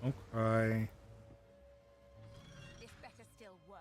Don't cry. This better still work.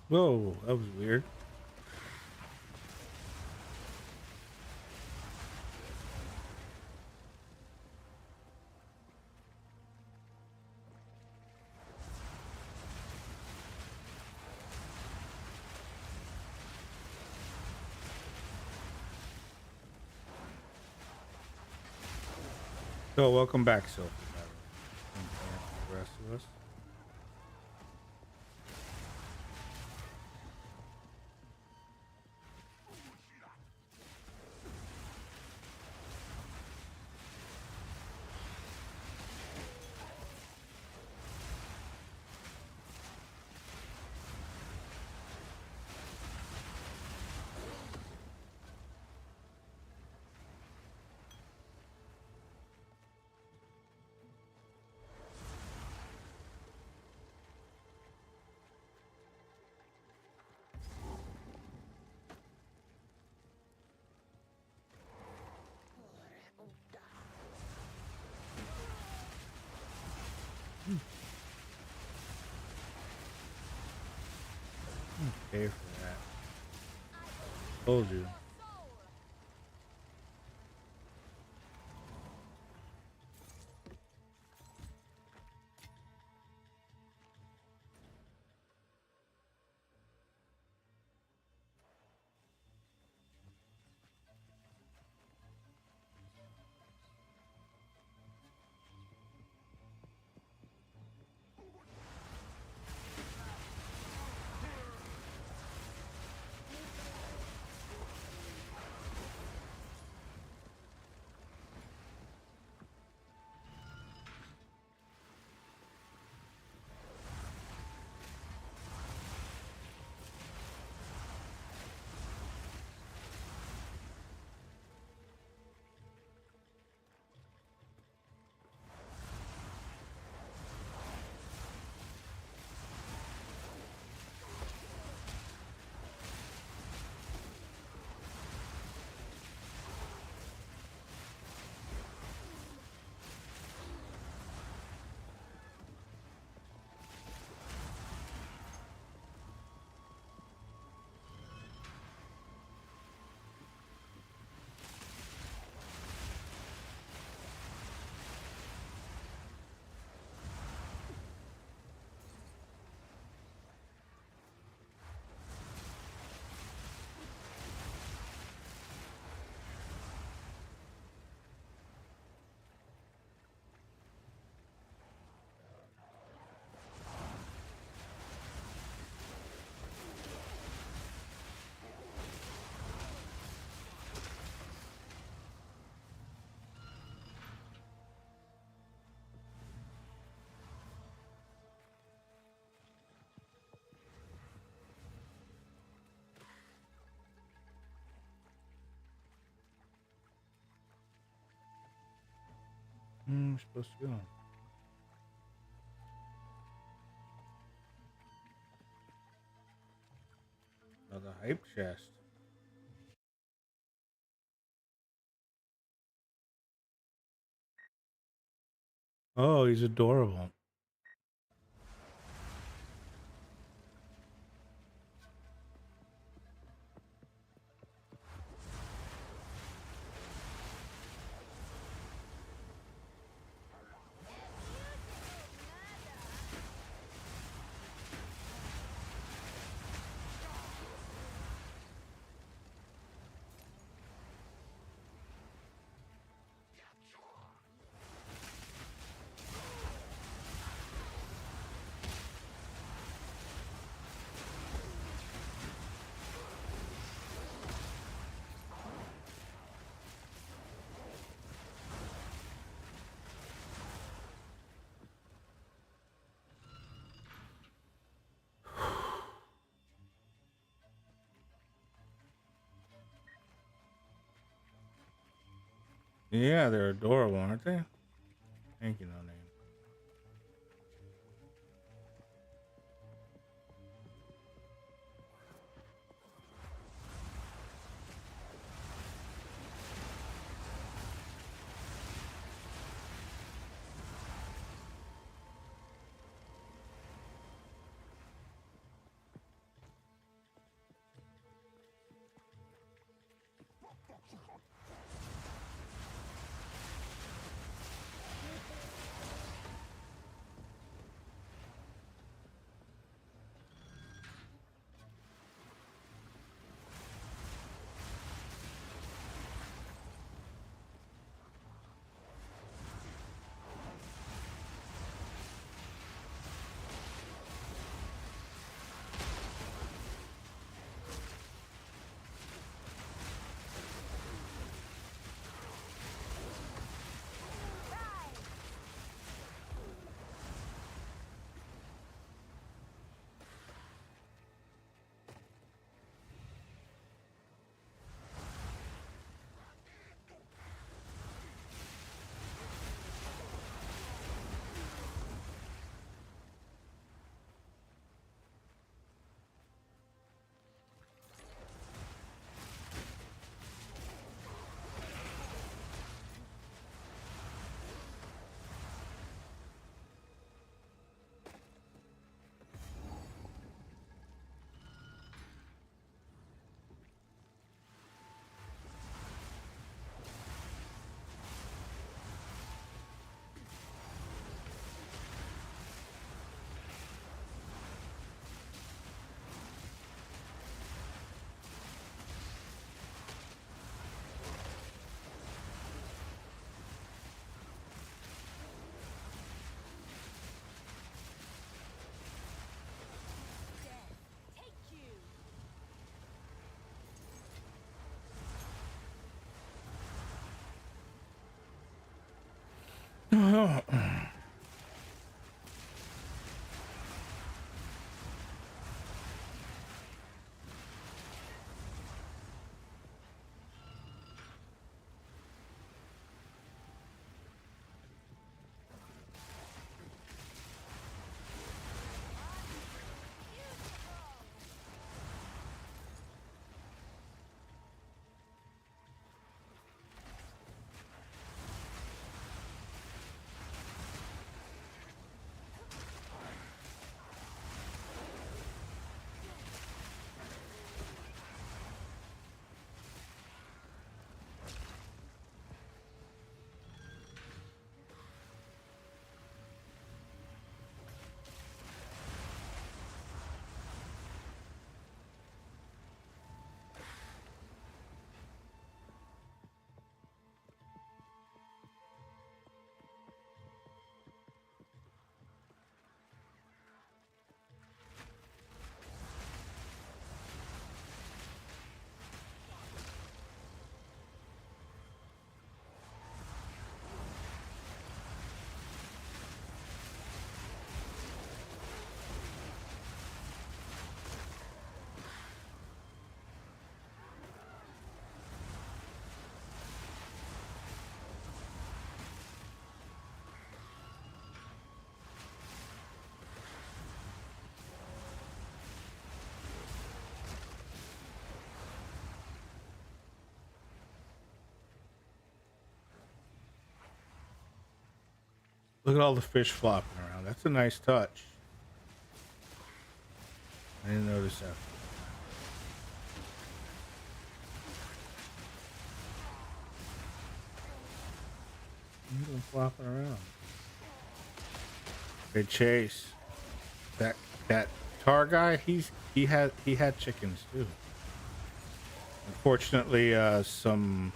Whoa, that was weird. So, welcome back, Sophie. By the way. And the rest of us. Pay for that. Told you. We're supposed to go. hype chest. Oh, he's adorable. Yeah, they're adorable, aren't they? Thank you, no name. Look at all the fish flopping around. That's a nice touch. I didn't notice that. Look at them flopping around. Good chase. That tar guy, he had chickens too. Unfortunately, some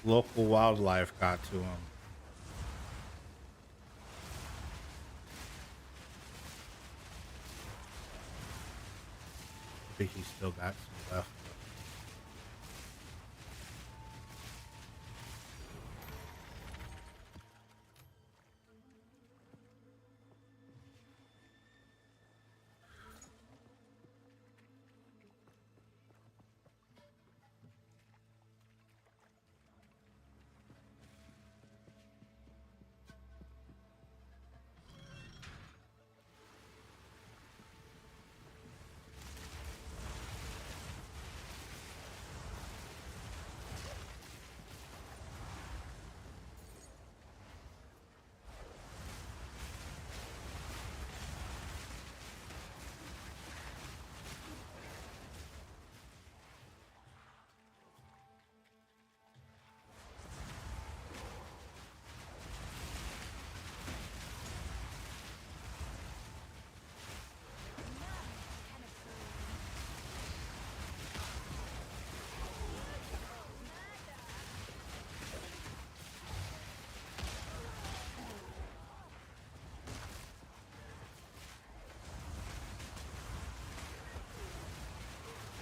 local wildlife got to him. I think he's still got some left.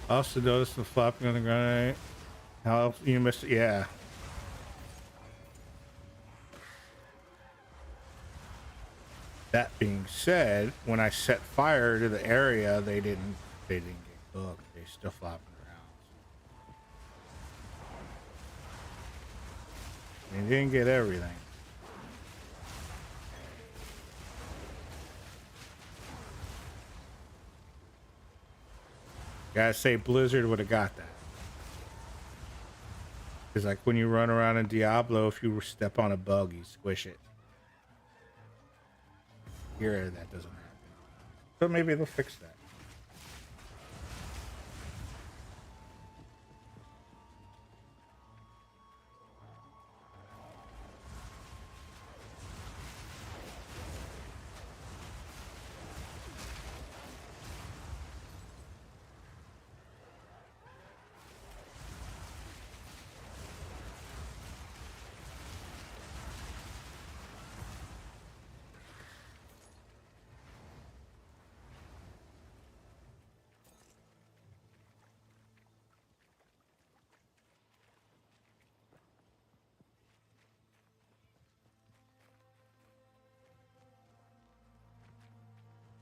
Also noticed the flopping on the ground. How you missed it? Yeah. That being said, when I set fire to the area, they didn't get cooked. They still flopping around. They didn't get everything. Gotta say, Blizzard would have got that. It's like when you run around in Diablo, if you step on a bug, you squish it. Here, that doesn't happen. So maybe they'll fix that.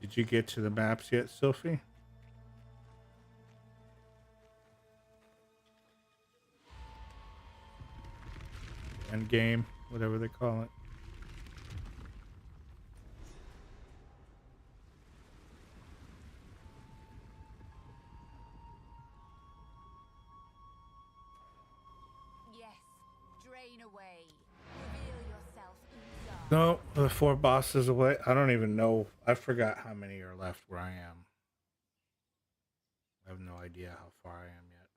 Did you get to the maps yet, Sophie? End game, whatever they call it. Yes. Drain away. Reveal yourself, Exile. No, the 4 bosses away. I don't even know. I forgot how many are left where I am. I have no idea how far I am yet.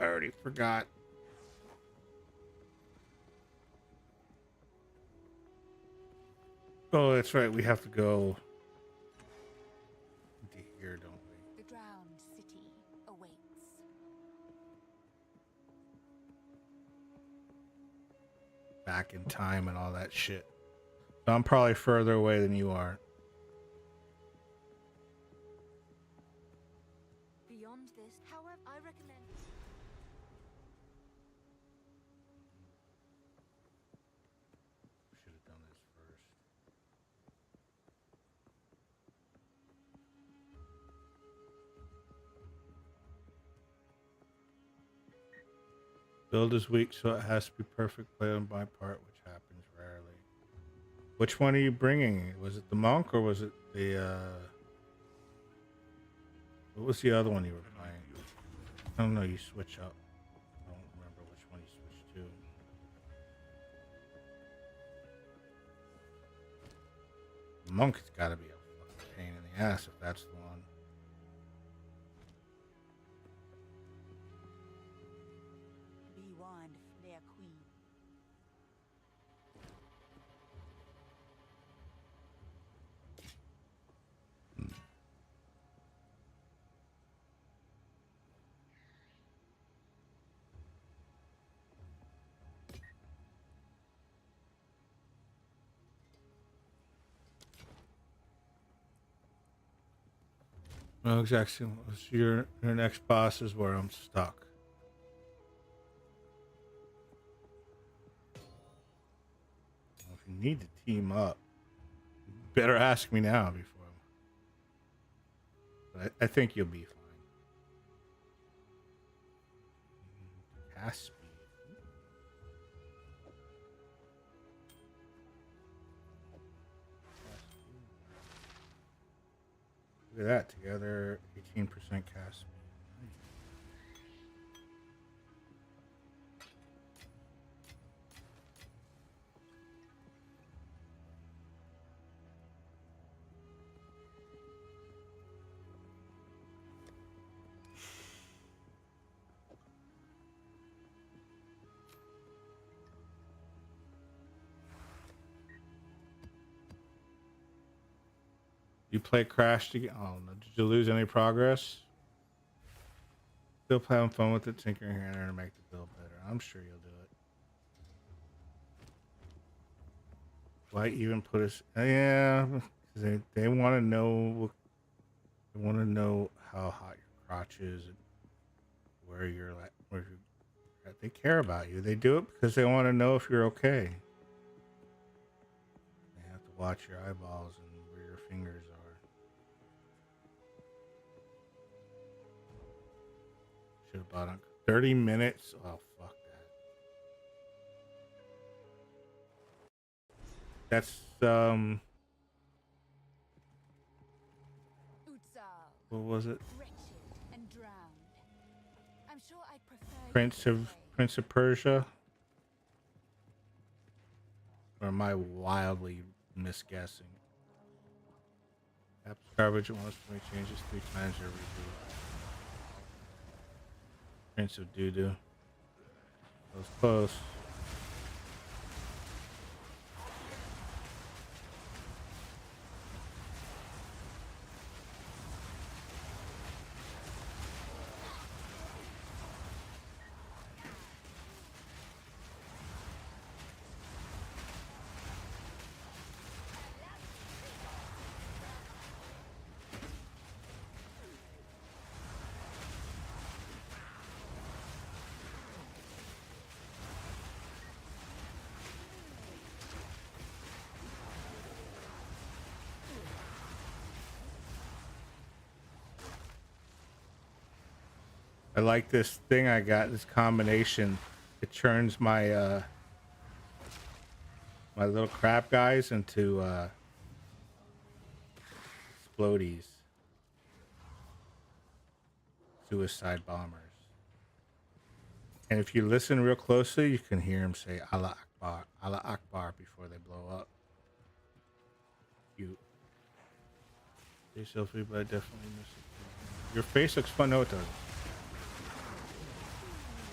I already forgot. Oh, that's right. We have to go into here, don't we? The drowned city awaits. Back in time and all that shit. So I'm probably further away than you are. Beyond this, however, I recommend. Should have done this first. Build is weak, so it has to be perfect play on my part, which happens rarely. Which one are you bringing? Was it the monk or was it the What was the other one you were playing? I don't know. You switch up. I don't remember which one you switched to. Monk's got to be a fucking pain in the ass if that's the one. Be warned, their queen. No, exactly. Your next boss is where I'm stuck. Well, if you need to team up, you better ask me now before. But I think you'll be fine. Cast speed. Look at that together, 18% cast speed. You play Crash again? Oh no! Did you lose any progress? Still having fun with it, tinkering here and there to make the build better. I'm sure you'll do it. Why even put us? Yeah, they want to know. They want to know how hot your crotch is and where you're at. Where you're at. They care about you. They do it because they want to know if you're okay. They have to watch your eyeballs and where your fingers are. Should have bought on 30 minutes. Oh fuck that. That's Exile. what was it? Wretched and drowned. I'm sure I'd prefer Prince of Persia? Or am I wildly misguessing? App's garbage wants to make changes 3 times every reboot. Prince of Doo-Doo. That was close. I like this thing I got, this combination. It turns my my little crab guys into explodies. Suicide bombers. And if you listen real closely, you can hear them say Allah Akbar before they blow up. You stay selfie, but I definitely miss it. Your face looks fun. No, it doesn't.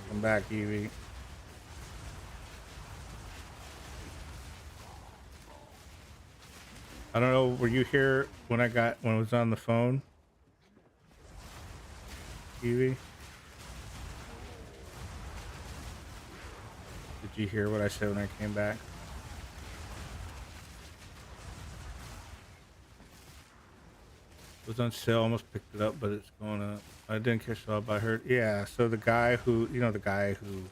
Come back, Evie. I don't know. Were you here when I was on the phone, Evie? Did you hear what I said when I came back? It was on sale. Almost picked it up, but it's going up. I didn't catch it all, but I heard. Yeah. So the guy who, the guy who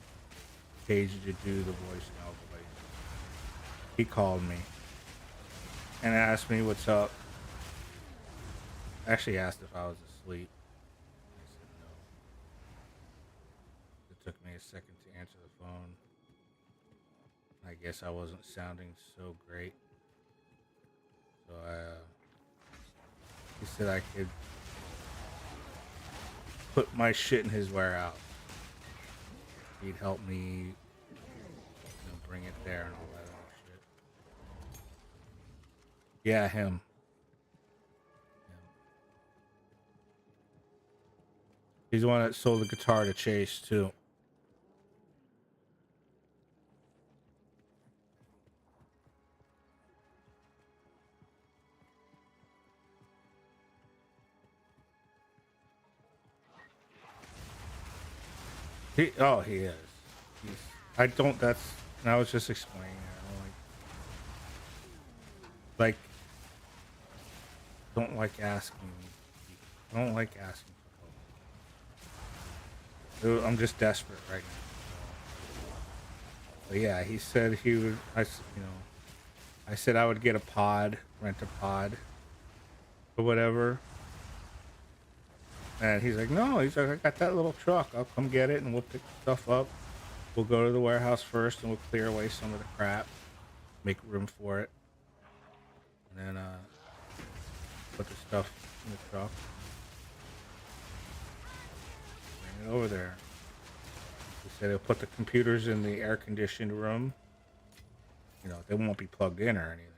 paid you to do the voicemail voice, he called me and asked me what's up. Actually asked if I was asleep. I said no. It took me a second to answer the phone. I guess I wasn't sounding so great. So he said I could put my shit in his warehouse. He'd help me, bring it there and all that other shit. Yeah, him. He's the one that sold the guitar to Chase too. He is. He's, I don't. That's. I was just explaining. I don't like asking. I don't like asking for help. I'm just desperate right now. But yeah, he said he would. I said I would get a pod, rent a pod, or whatever. And he's like, no. He's like, I got that little truck. I'll come get it, and we'll pick stuff up. We'll go to the warehouse first, and we'll clear away some of the crap, make room for it, and then put the stuff in the truck, bring it over there. He said he'll put the computers in the air-conditioned room. They won't be plugged in or anything.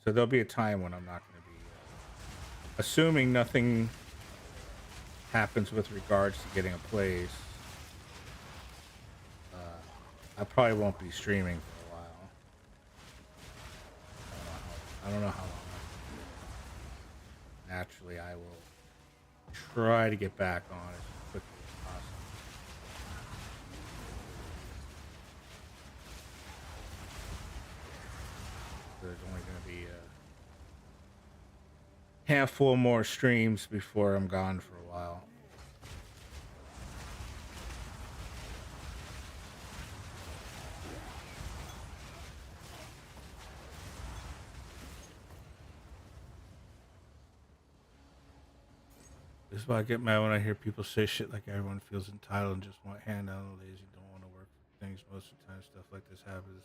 So there'll be a time when I'm not going to be, assuming nothing happens with regards to getting a place. I probably won't be streaming for a while. I don't know how long. Naturally, I will try to get back on as quickly as possible. There's only going to be a handful more streams before I'm gone for a while. This is why I get mad when I hear people say shit like everyone feels entitled and just want handout and lazy, don't want to work for things. Most of the time stuff like this happens.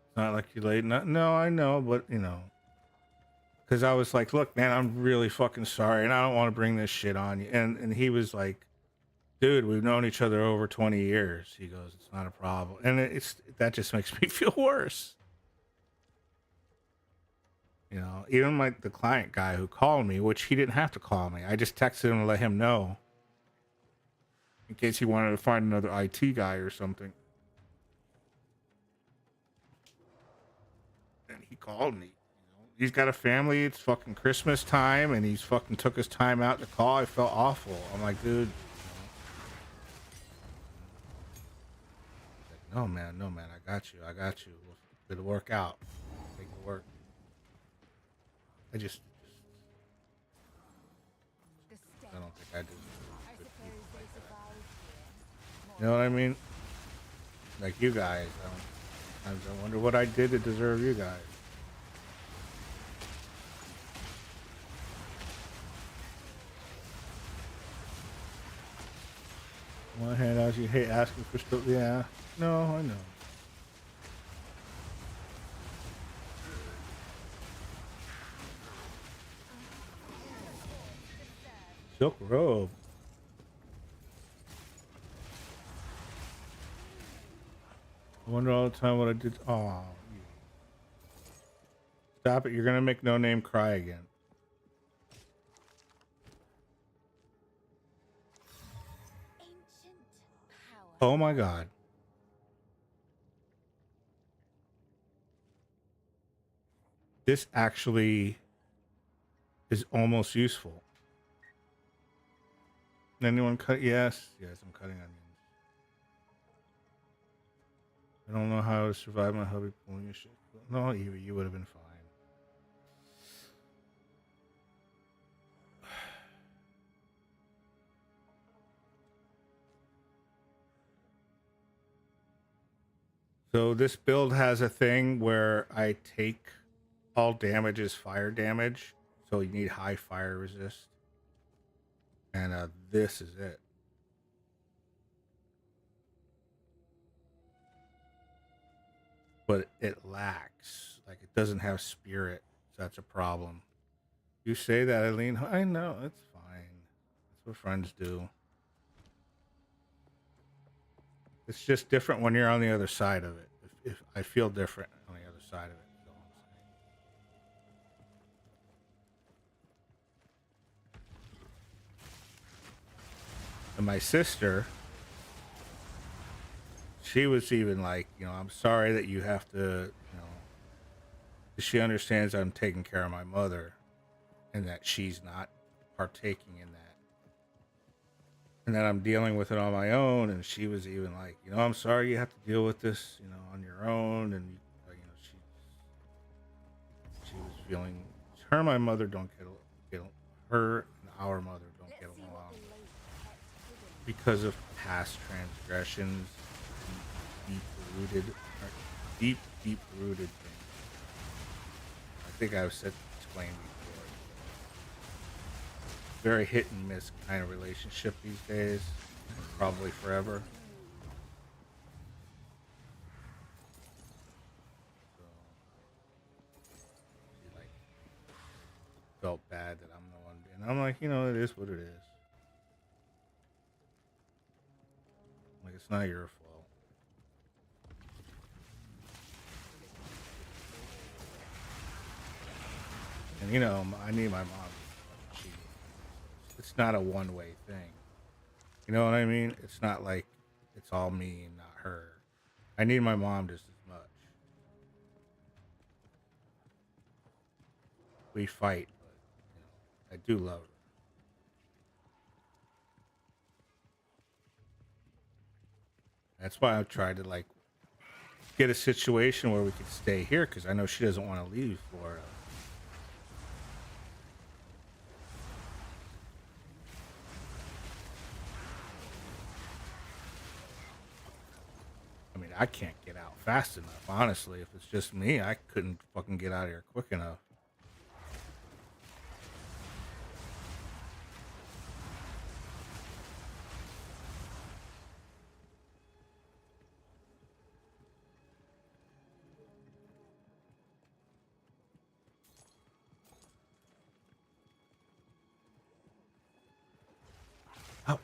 It's not like you're late. No, I know, but because I was like, look, man, I'm really fucking sorry, and I don't want to bring this shit on you. And he was like, dude, we've known each other over 20 years. He goes, it's not a problem. And that just makes me feel worse. Even like the client guy who called me, which he didn't have to call me. I just texted him to let him know in case he wanted to find another IT guy or something. And he called me. He's got a family. It's fucking Christmas time, and he's fucking took his time out to call. I felt awful. I'm like, dude. Like, no, man, I got you. It'll work out. Make it work. I don't think I deserve good people like that. You know what I mean? Like you guys. I wonder what I did to deserve you guys. On one hand, as you hate asking for stuff. Yeah. No, I know. Silk robe. I wonder all the time what I did. Oh, stop it! You're gonna make No Name cry again. Oh my god. This actually is almost useful. Anyone cut? Yes, I'm cutting onions. I don't know how to survive my hubby pulling your shit. No, you would have been fine. So this build has a thing where I take all damage is fire damage, so you need high fire resist. And this is it. But it lacks. Like, it doesn't have spirit. So that's a problem. You say that, Eileen. I know. It's fine. That's what friends do. It's just different when you're on the other side of it. If I feel different on the other side of it. Is all I'm saying. And my sister, she was even like, I'm sorry that you have to, 'cause she understands I'm taking care of my mother and that she's not partaking in that. And that I'm dealing with it on my own. And she was even like, I'm sorry you have to deal with this, on your own. And, she was feeling, her and my mother don't get her and our mother don't get along because of past transgressions, deep rooted, deep rooted things. I think I've explained before. Very hit and miss kind of relationship these days, probably forever. So she like felt bad that I'm the one, and I'm like, it is what it is. Like, it's not your fault. And I need my mom to cheat. It's not a one-way thing. You know what I mean? It's not like it's all me and not her. I need my mom just as much. We fight, but I do love her. That's why I've tried to get a situation where we could stay here, because I know she doesn't want to leave Florida. I mean, I can't get out fast enough, honestly. If it's just me, I couldn't fucking get out of here quick enough. Oh.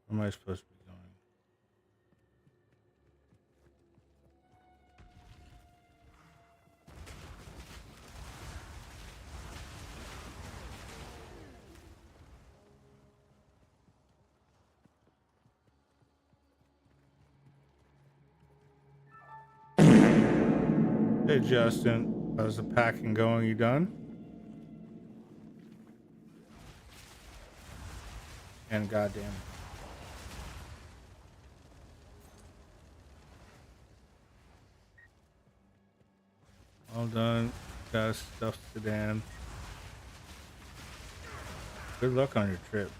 Where am I supposed to be going? Hey, Justin. How's the packing going? You done? And goddamn. All done. Got stuff to Dan. Good luck on your trip.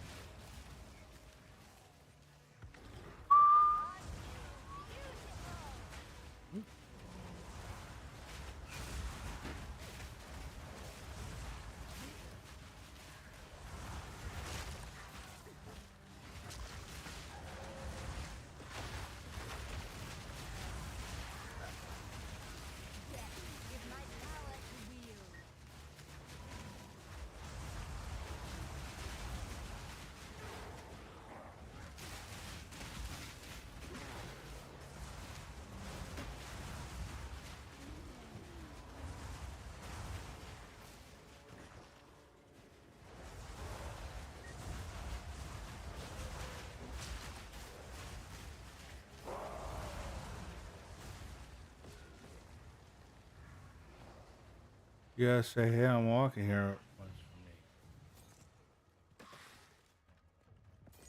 You gotta say, hey, I'm walking here once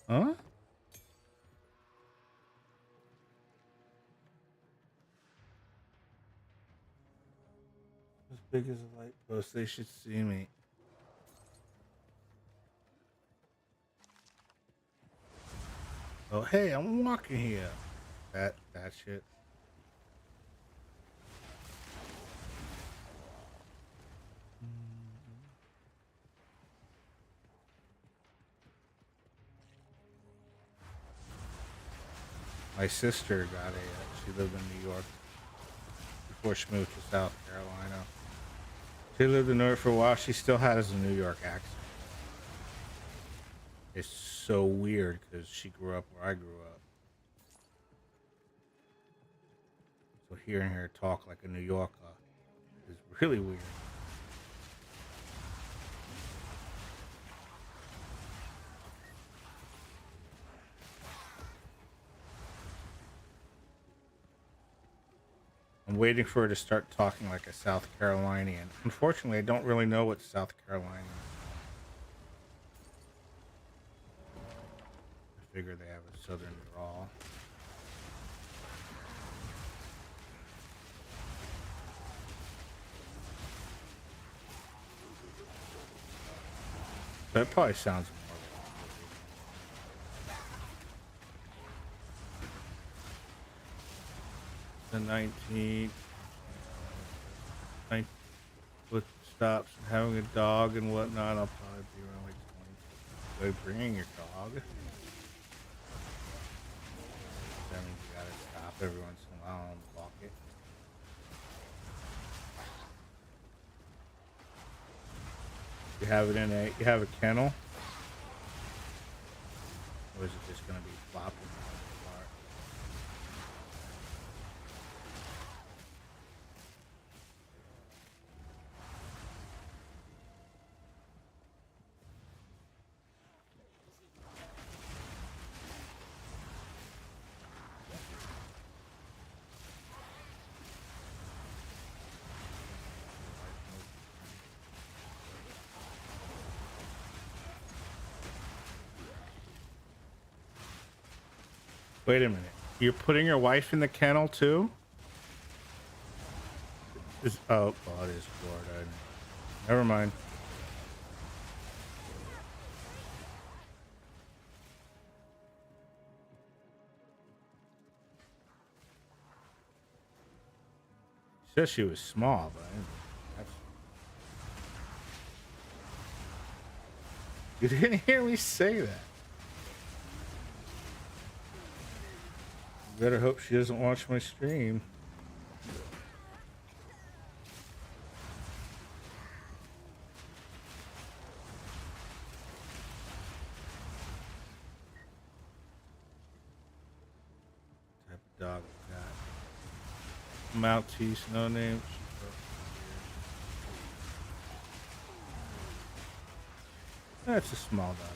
for me. Huh? As big as a light post, they should see me. Oh, hey, I'm walking here. That shit. My sister got a. She lived in New York before she moved to South Carolina. She lived in New York for a while. She still has a New York accent. It's so weird because she grew up where I grew up. So hearing her talk like a New Yorker is really weird. I'm waiting for her to start talking like a South Carolinian. Unfortunately, I don't really know what South Carolinian is. I figure they have a southern drawl. That probably sounds more. The 19th. With stops and having a dog and whatnot, I'll probably be around like 20. Are you bringing your dog? That means you gotta stop every once in a while and walk it. You have a kennel? Or is it just gonna be flopping around the bar? Wait a minute. You're putting your wife in the kennel too? Oh, it is Florida. Never mind. She said she was small, but you didn't hear me say that. You better hope she doesn't watch my stream. What type of dog is that? Maltese, no name. That's a small dog.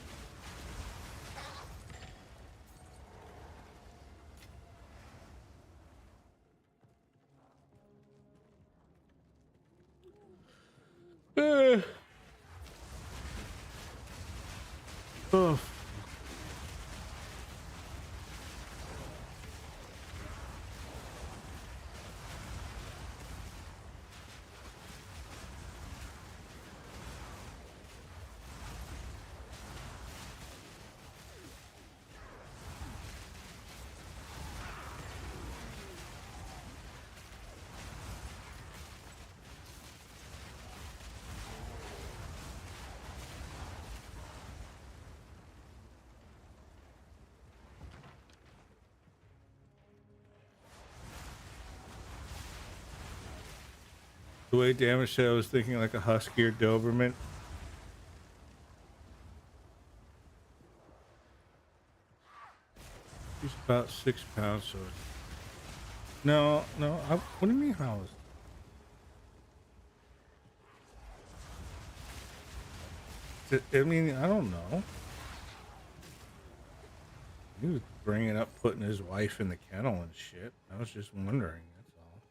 Oh. The way Damage said, I was thinking like a husky or Doberman. He's about 6 pounds, so no. What do you mean how is it? I mean, I don't know. He was bringing up putting his wife in the kennel and shit. I was just wondering, that's all.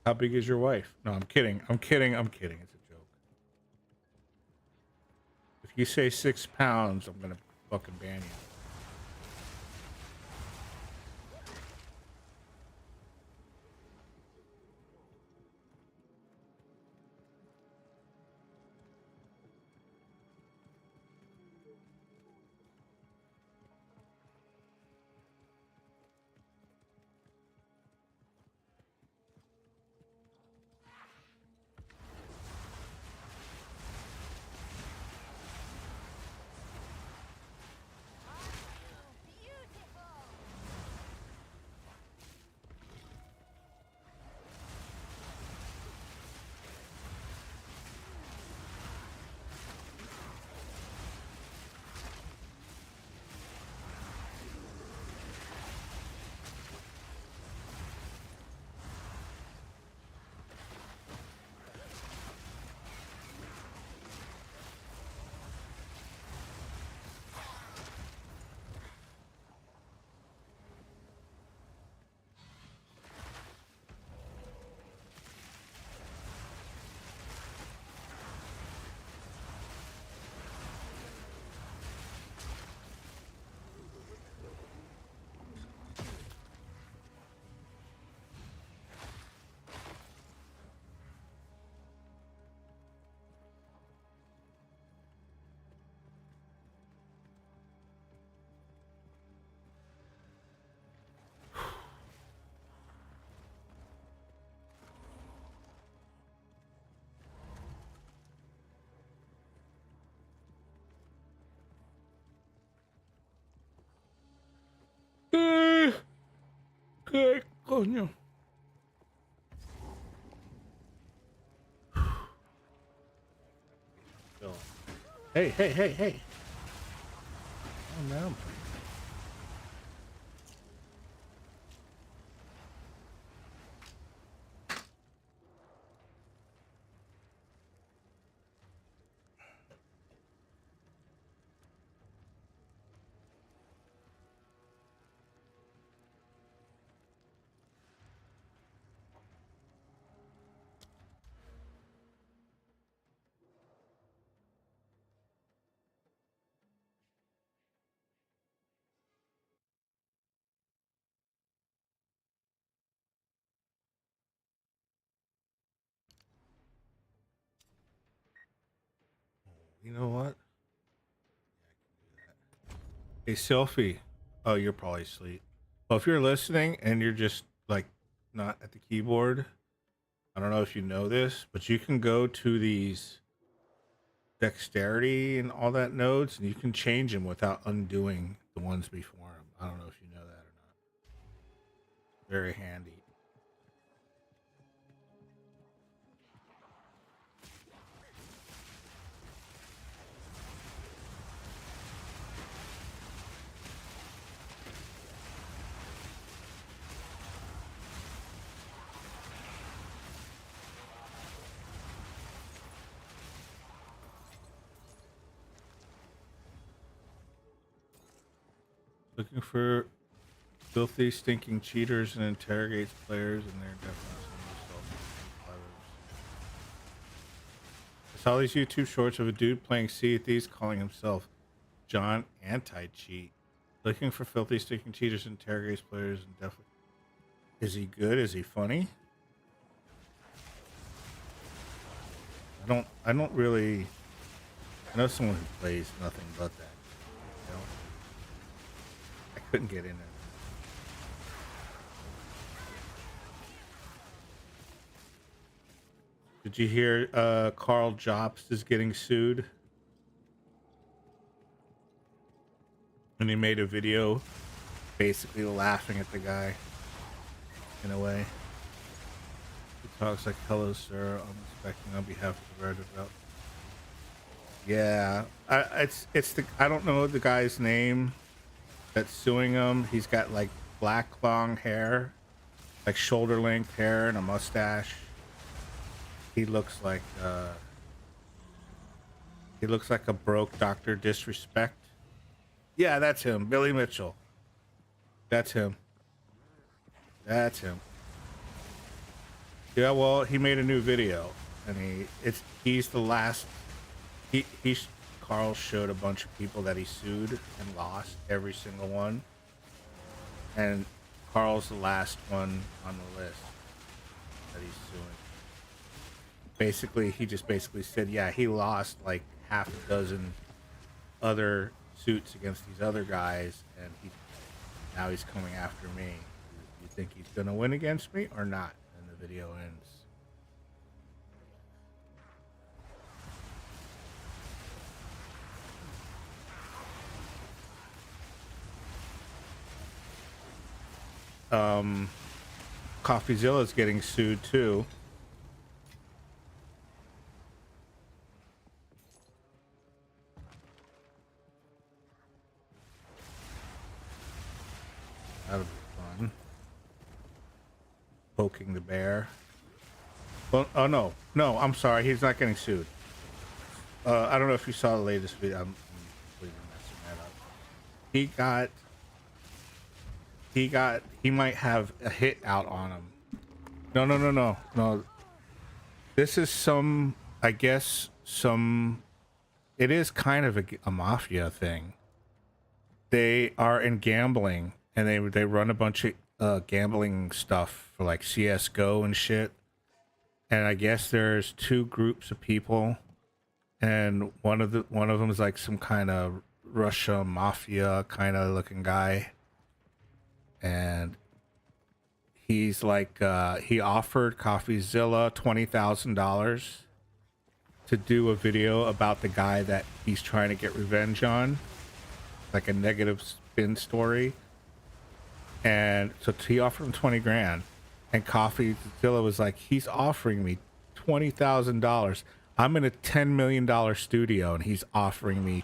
How big is your wife? No, I'm kidding. I'm kidding. I'm kidding. It's a joke. If you say 6 pounds, I'm gonna fucking ban you. ¿Qué coño? Hey, hey, hey, hey. Oh, no. You know what? Hey, Selfie. Oh, you're probably asleep. Well, if you're listening and you're just like not at the keyboard, I don't know if you know this, but you can go to these dexterity and all that nodes and you can change them without undoing the ones before them. I don't know if you know that or not. Very handy. Looking for filthy, stinking cheaters and interrogates players, and they're definitely some of the self-clever. I saw these YouTube shorts of a dude playing Sea of Thieves calling himself John Anti-Cheat. Looking for filthy, stinking cheaters and interrogates players, and definitely. Is he good? Is he funny? I don't really. I know someone who plays nothing but that. You know? I couldn't get in it. Did you hear Carl Jobst is getting sued? And he made a video basically laughing at the guy in a way. He talks like, "Hello, sir. I'm expecting on behalf of the Reddit." Yeah, it's the I don't know the guy's name that's suing him. He's got like black long hair, like shoulder length hair and a mustache. He looks like a broke Dr. Disrespect. Yeah, that's him, Billy Mitchell. That's him. That's him. Yeah, well, he made a new video, and he's the last. Carl showed a bunch of people that he sued and lost every single one, and Carl's the last one on the list that he's suing. Basically, he just basically said, yeah, he lost like half a dozen other suits against these other guys, and now he's coming after me. You think he's gonna win against me or not? And the video ends. CoffeeZilla's getting sued too. That'll be fun. Poking the bear. Well, oh no, I'm sorry. He's not getting sued. I don't know if you saw the latest video. I'm completely messing that up. He might have a hit out on him. No. This is I guess it is kind of a mafia thing. They are in gambling, and they run a bunch of gambling stuff for like CS:GO and shit. And I guess there's two groups of people, and one of them is like some kind of Russia mafia kind of looking guy, and he's like he offered CoffeeZilla $20,000 to do a video about the guy that he's trying to get revenge on, like a negative spin story. And so he offered him 20 grand, and CoffeeZilla was like, he's offering me $20,000. I'm in a $10 million studio, and he's offering me.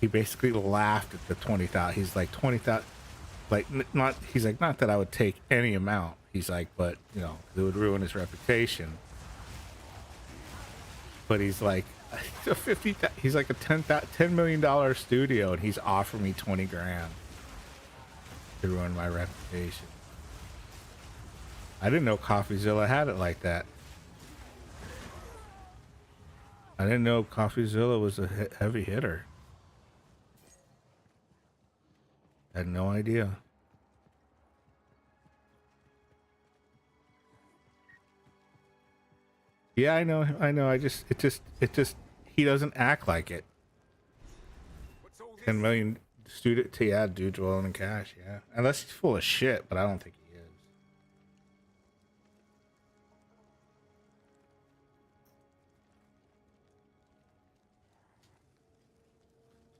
He basically laughed at the 20,000. He's like 20,000, like not. He's like, not that I would take any amount. He's like, but you know, it would ruin his reputation. But he's like, he's like a $10 million studio, and he's offering me 20 grand to ruin my reputation. I didn't know CoffeeZilla had it like that. I didn't know CoffeeZilla was a heavy hitter. I had no idea. Yeah, I know. It just, he doesn't act like it. 10 million student, yeah, dude's rolling in cash, yeah. Unless he's full of shit, but I don't think he is.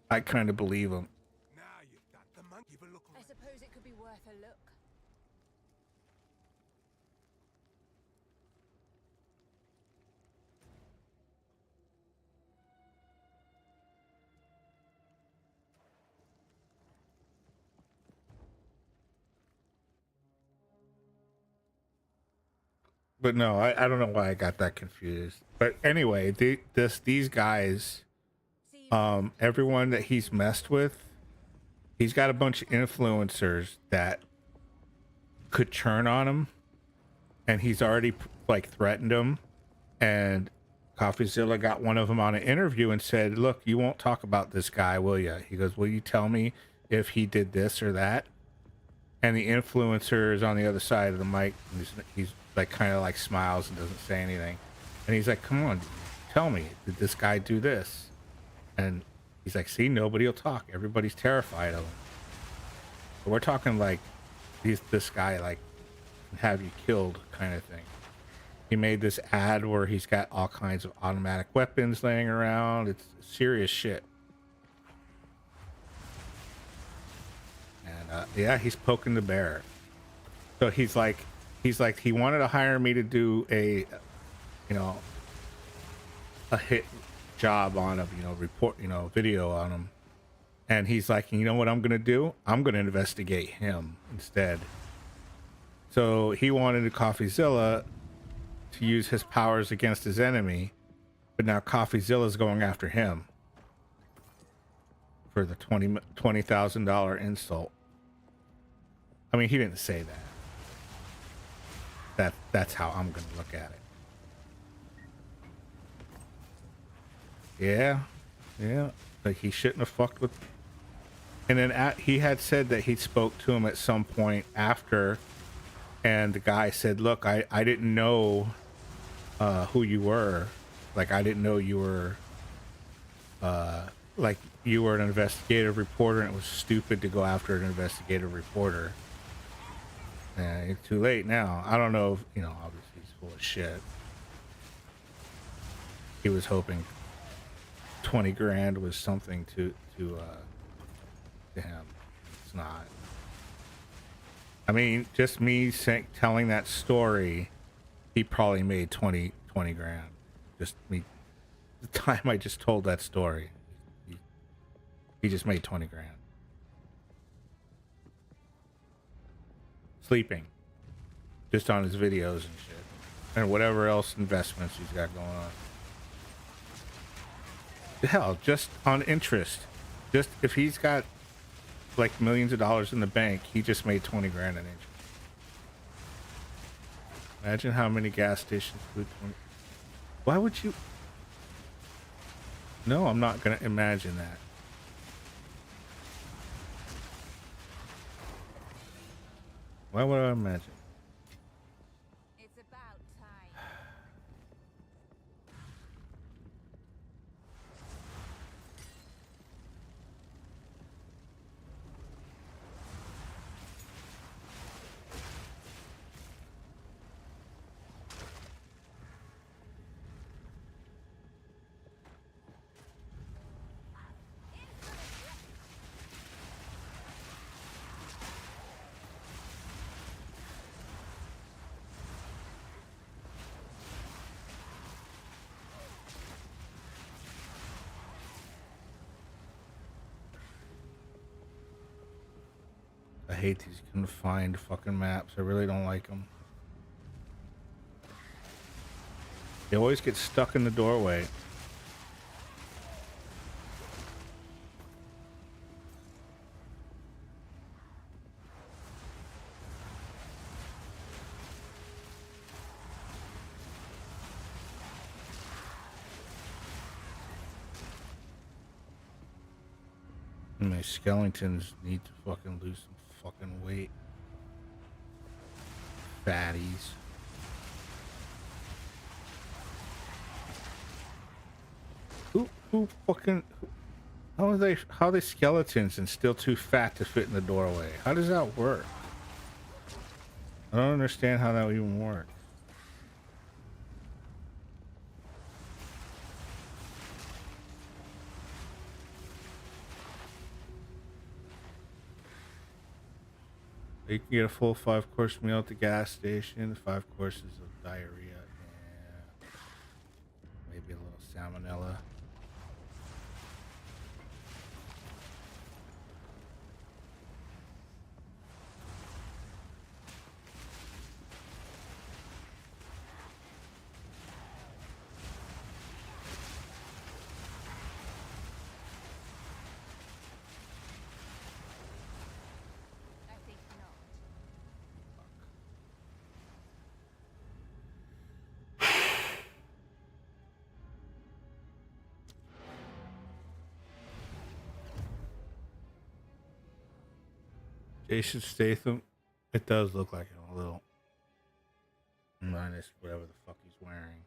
I kind of believe him. I suppose it could be worth a look. But no, I don't know why I got that confused. But anyway, these guys, everyone that he's messed with, he's got a bunch of influencers that could turn on him, and he's already like threatened them. And CoffeeZilla got one of them on an interview and said, "Look, you won't talk about this guy, will you?" He goes, "Will you tell me if he did this or that?" And the influencer is on the other side of the mic. And he's like kind of like smiles and doesn't say anything. And he's like, "Come on, tell me, did this guy do this?" And he's like, "See, nobody will talk. Everybody's terrified of him." So we're talking like this guy like can have you killed kind of thing. He made this ad where he's got all kinds of automatic weapons laying around. It's serious shit. And yeah, he's poking the bear. So he's like he wanted to hire me to do a hit job on him, video on him. And he's like, you know what I'm gonna do? I'm gonna investigate him instead. So he wanted CoffeeZilla to use his powers against his enemy, but now CoffeeZilla's going after him for the $20,000 insult. I mean, he didn't say that. That's how I'm gonna look at it. Yeah, yeah. Like he shouldn't have fucked with. And then he had said that he spoke to him at some point after, and the guy said, "Look, I didn't know who you were. Like I didn't know you were like you were an investigative reporter, and it was stupid to go after an investigative reporter. And it's too late now. I don't know if, you know, obviously he's full of shit. He was hoping 20 grand was something to him. It's not. I mean, just me telling that story, he probably made 20 grand. Just me, the time I just told that story, he just made 20 grand. Sleeping. Just on his videos and shit. And whatever else investments he's got going on. Hell, just on interest. Just if he's got like millions of dollars in the bank, he just made 20 grand in interest. Imagine how many gas stations would. Why would you? No, I'm not gonna imagine that. Why would I imagine? It's about time. I hate these confined fucking maps. I really don't like them. They always get stuck in the doorway. And my skeletons need to fucking lose some fucking weight. Fatties. Who fucking... How are they skeletons and still too fat to fit in the doorway? How does that work? I don't understand how that would even work. You can get a full 5-course meal at the gas station, 5 courses of diarrhea, and maybe a little salmonella. I think not. Jason Statham, it does look like him a little. Minus whatever the fuck he's wearing.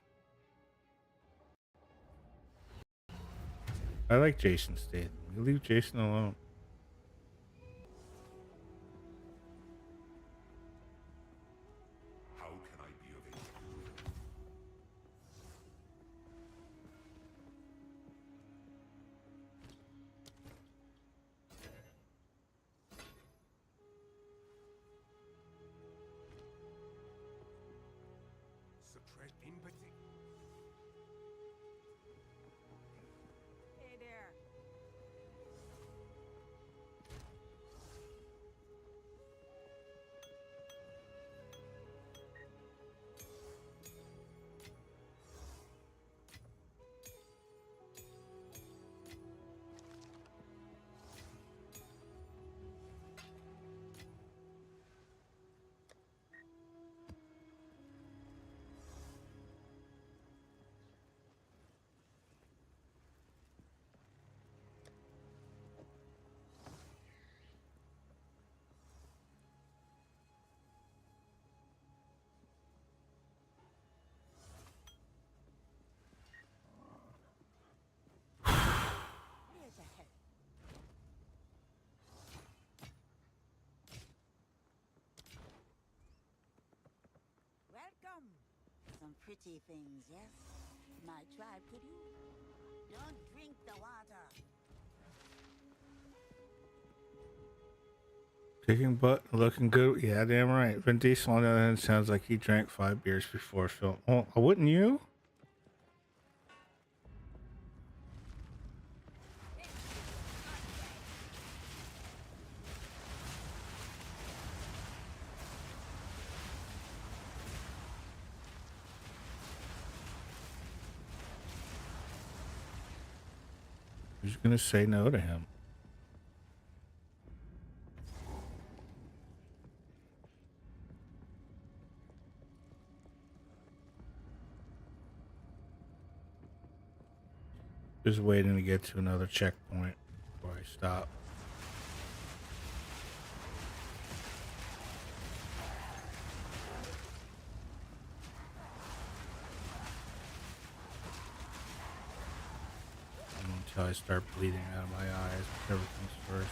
I like Jason Statham. You leave Jason alone. How can I be of aid? Subtract empathy. Hey there. some pretty things, yes? My tribe could use. Don't drink the water. Kicking butt, looking good. Yeah, damn right. Vin Diesel on the other hand sounds like he drank 5 beers before film. Well, wouldn't you? Who's gonna say no to him? Just waiting to get to another checkpoint before I stop. Until I start bleeding out of my eyes, whichever comes first.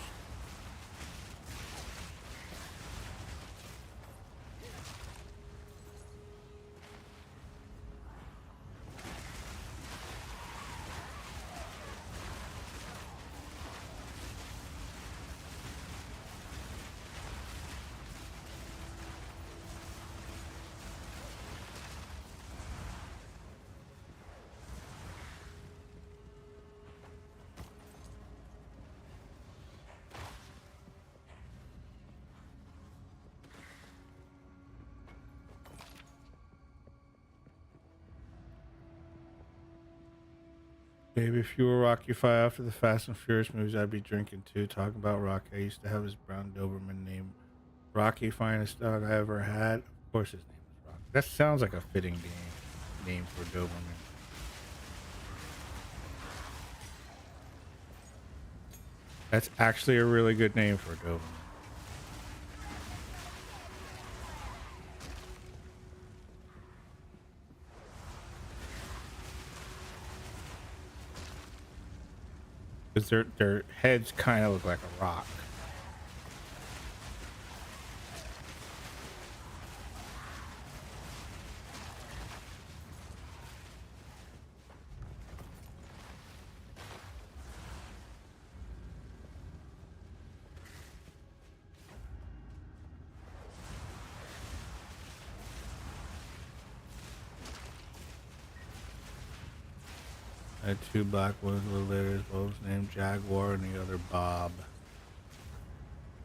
Maybe if you were Rocky 5 after the Fast and Furious movies, I'd be drinking too. Talking about Rocky, I used to have his brown Doberman named Rocky, finest dog I ever had. Of course his name was Rocky. That sounds like a fitting name for a Doberman. That's actually a really good name for a Doberman. Because their heads kind of look like a rock. I had 2 black ones with litters, both named Jaguar and the other Bob.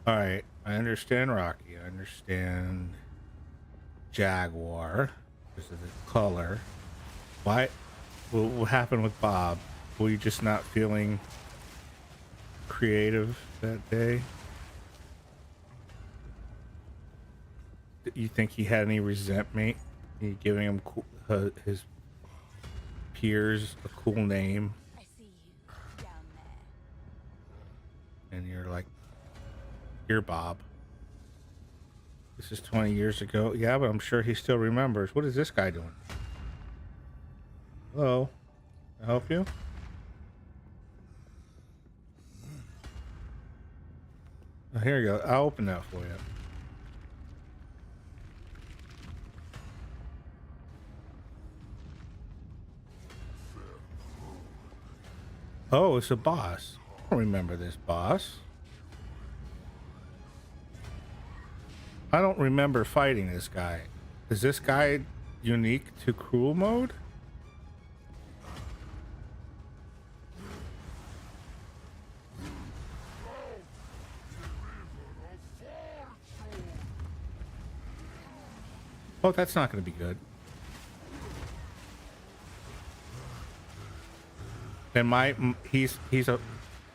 Alright, I understand Rocky. I understand Jaguar because of the color. Why? What happened with Bob? Were you just not feeling creative that day? You think he had any resentment? You giving him his peers a cool name, I see you down there. and you're like, "You're Bob." This is 20 years ago. Yeah, but I'm sure he still remembers. What is this guy doing? Hello, can I help you? Oh, here you go. I'll open that for you. Oh, it's a boss. I don't remember this boss. I don't remember fighting this guy. Is this guy unique to cruel mode? Oh, that's not going to be good. And he's a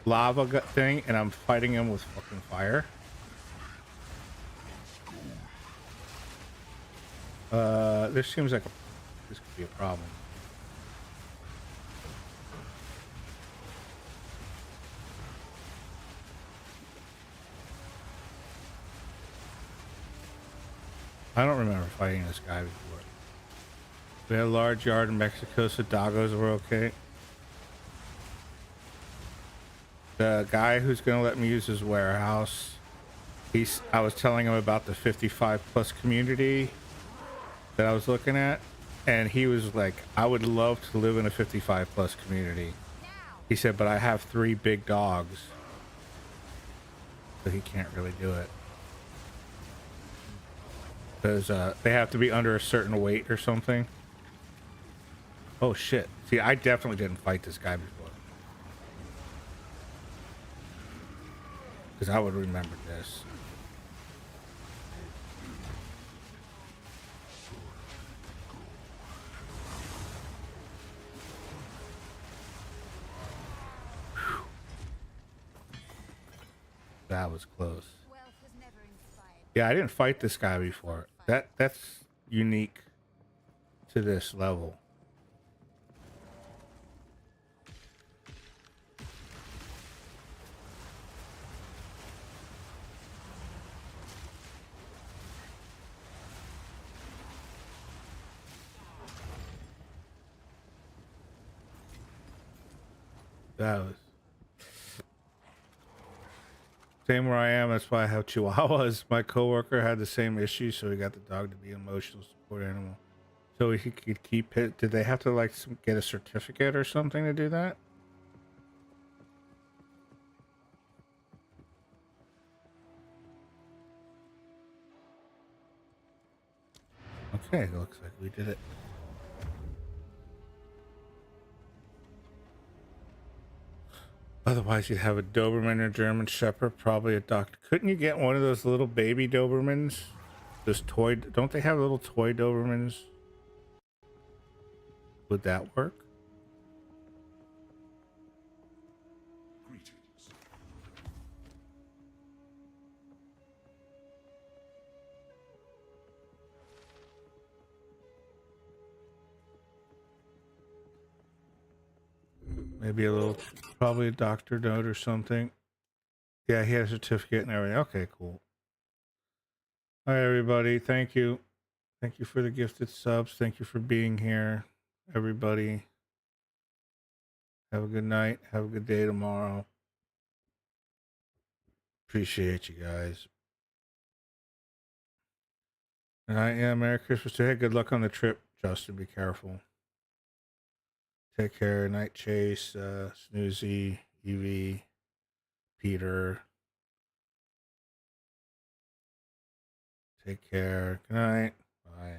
lava thing, and I'm fighting him with fucking fire. This seems like this could be a problem. I don't remember fighting this guy before. We had a large yard in Mexico, so doggos were okay. The guy who's gonna let me use his warehouse, I was telling him about the 55 plus community that I was looking at. and he was like, I would love to live in a 55 plus community. He said, but I have 3 big dogs, so he can't really do it. Because they have to be under a certain weight or something. Oh shit. See, I definitely didn't fight this guy before. Because I would remember this. Whew. That was close. Yeah, I didn't fight this guy before. That's unique to this level. That was same where I am. That's why I have Chihuahuas. My coworker had the same issue, so he got the dog to be an emotional support animal, so he could keep it. Did they have to like get a certificate or something to do that? Okay, it looks like we did it. Otherwise, you'd have a Doberman or German Shepherd, probably a doctor. Couldn't you get one of those little baby Dobermans? Those toy, don't they have little toy Dobermans? Would that work? Greetings. Maybe a little, probably a doctor note or something. Yeah, he has a certificate and everything. Okay, cool. All right, everybody. Thank you. Thank you for the gifted subs. Thank you for being here, everybody. Have a good night. Have a good day tomorrow. Appreciate you guys. And Merry Christmas to you. Hey, good luck on the trip, Justin. Be careful. Take care. Night Chase, Snoozy, Evie, Peter. Take care. Good night. Bye.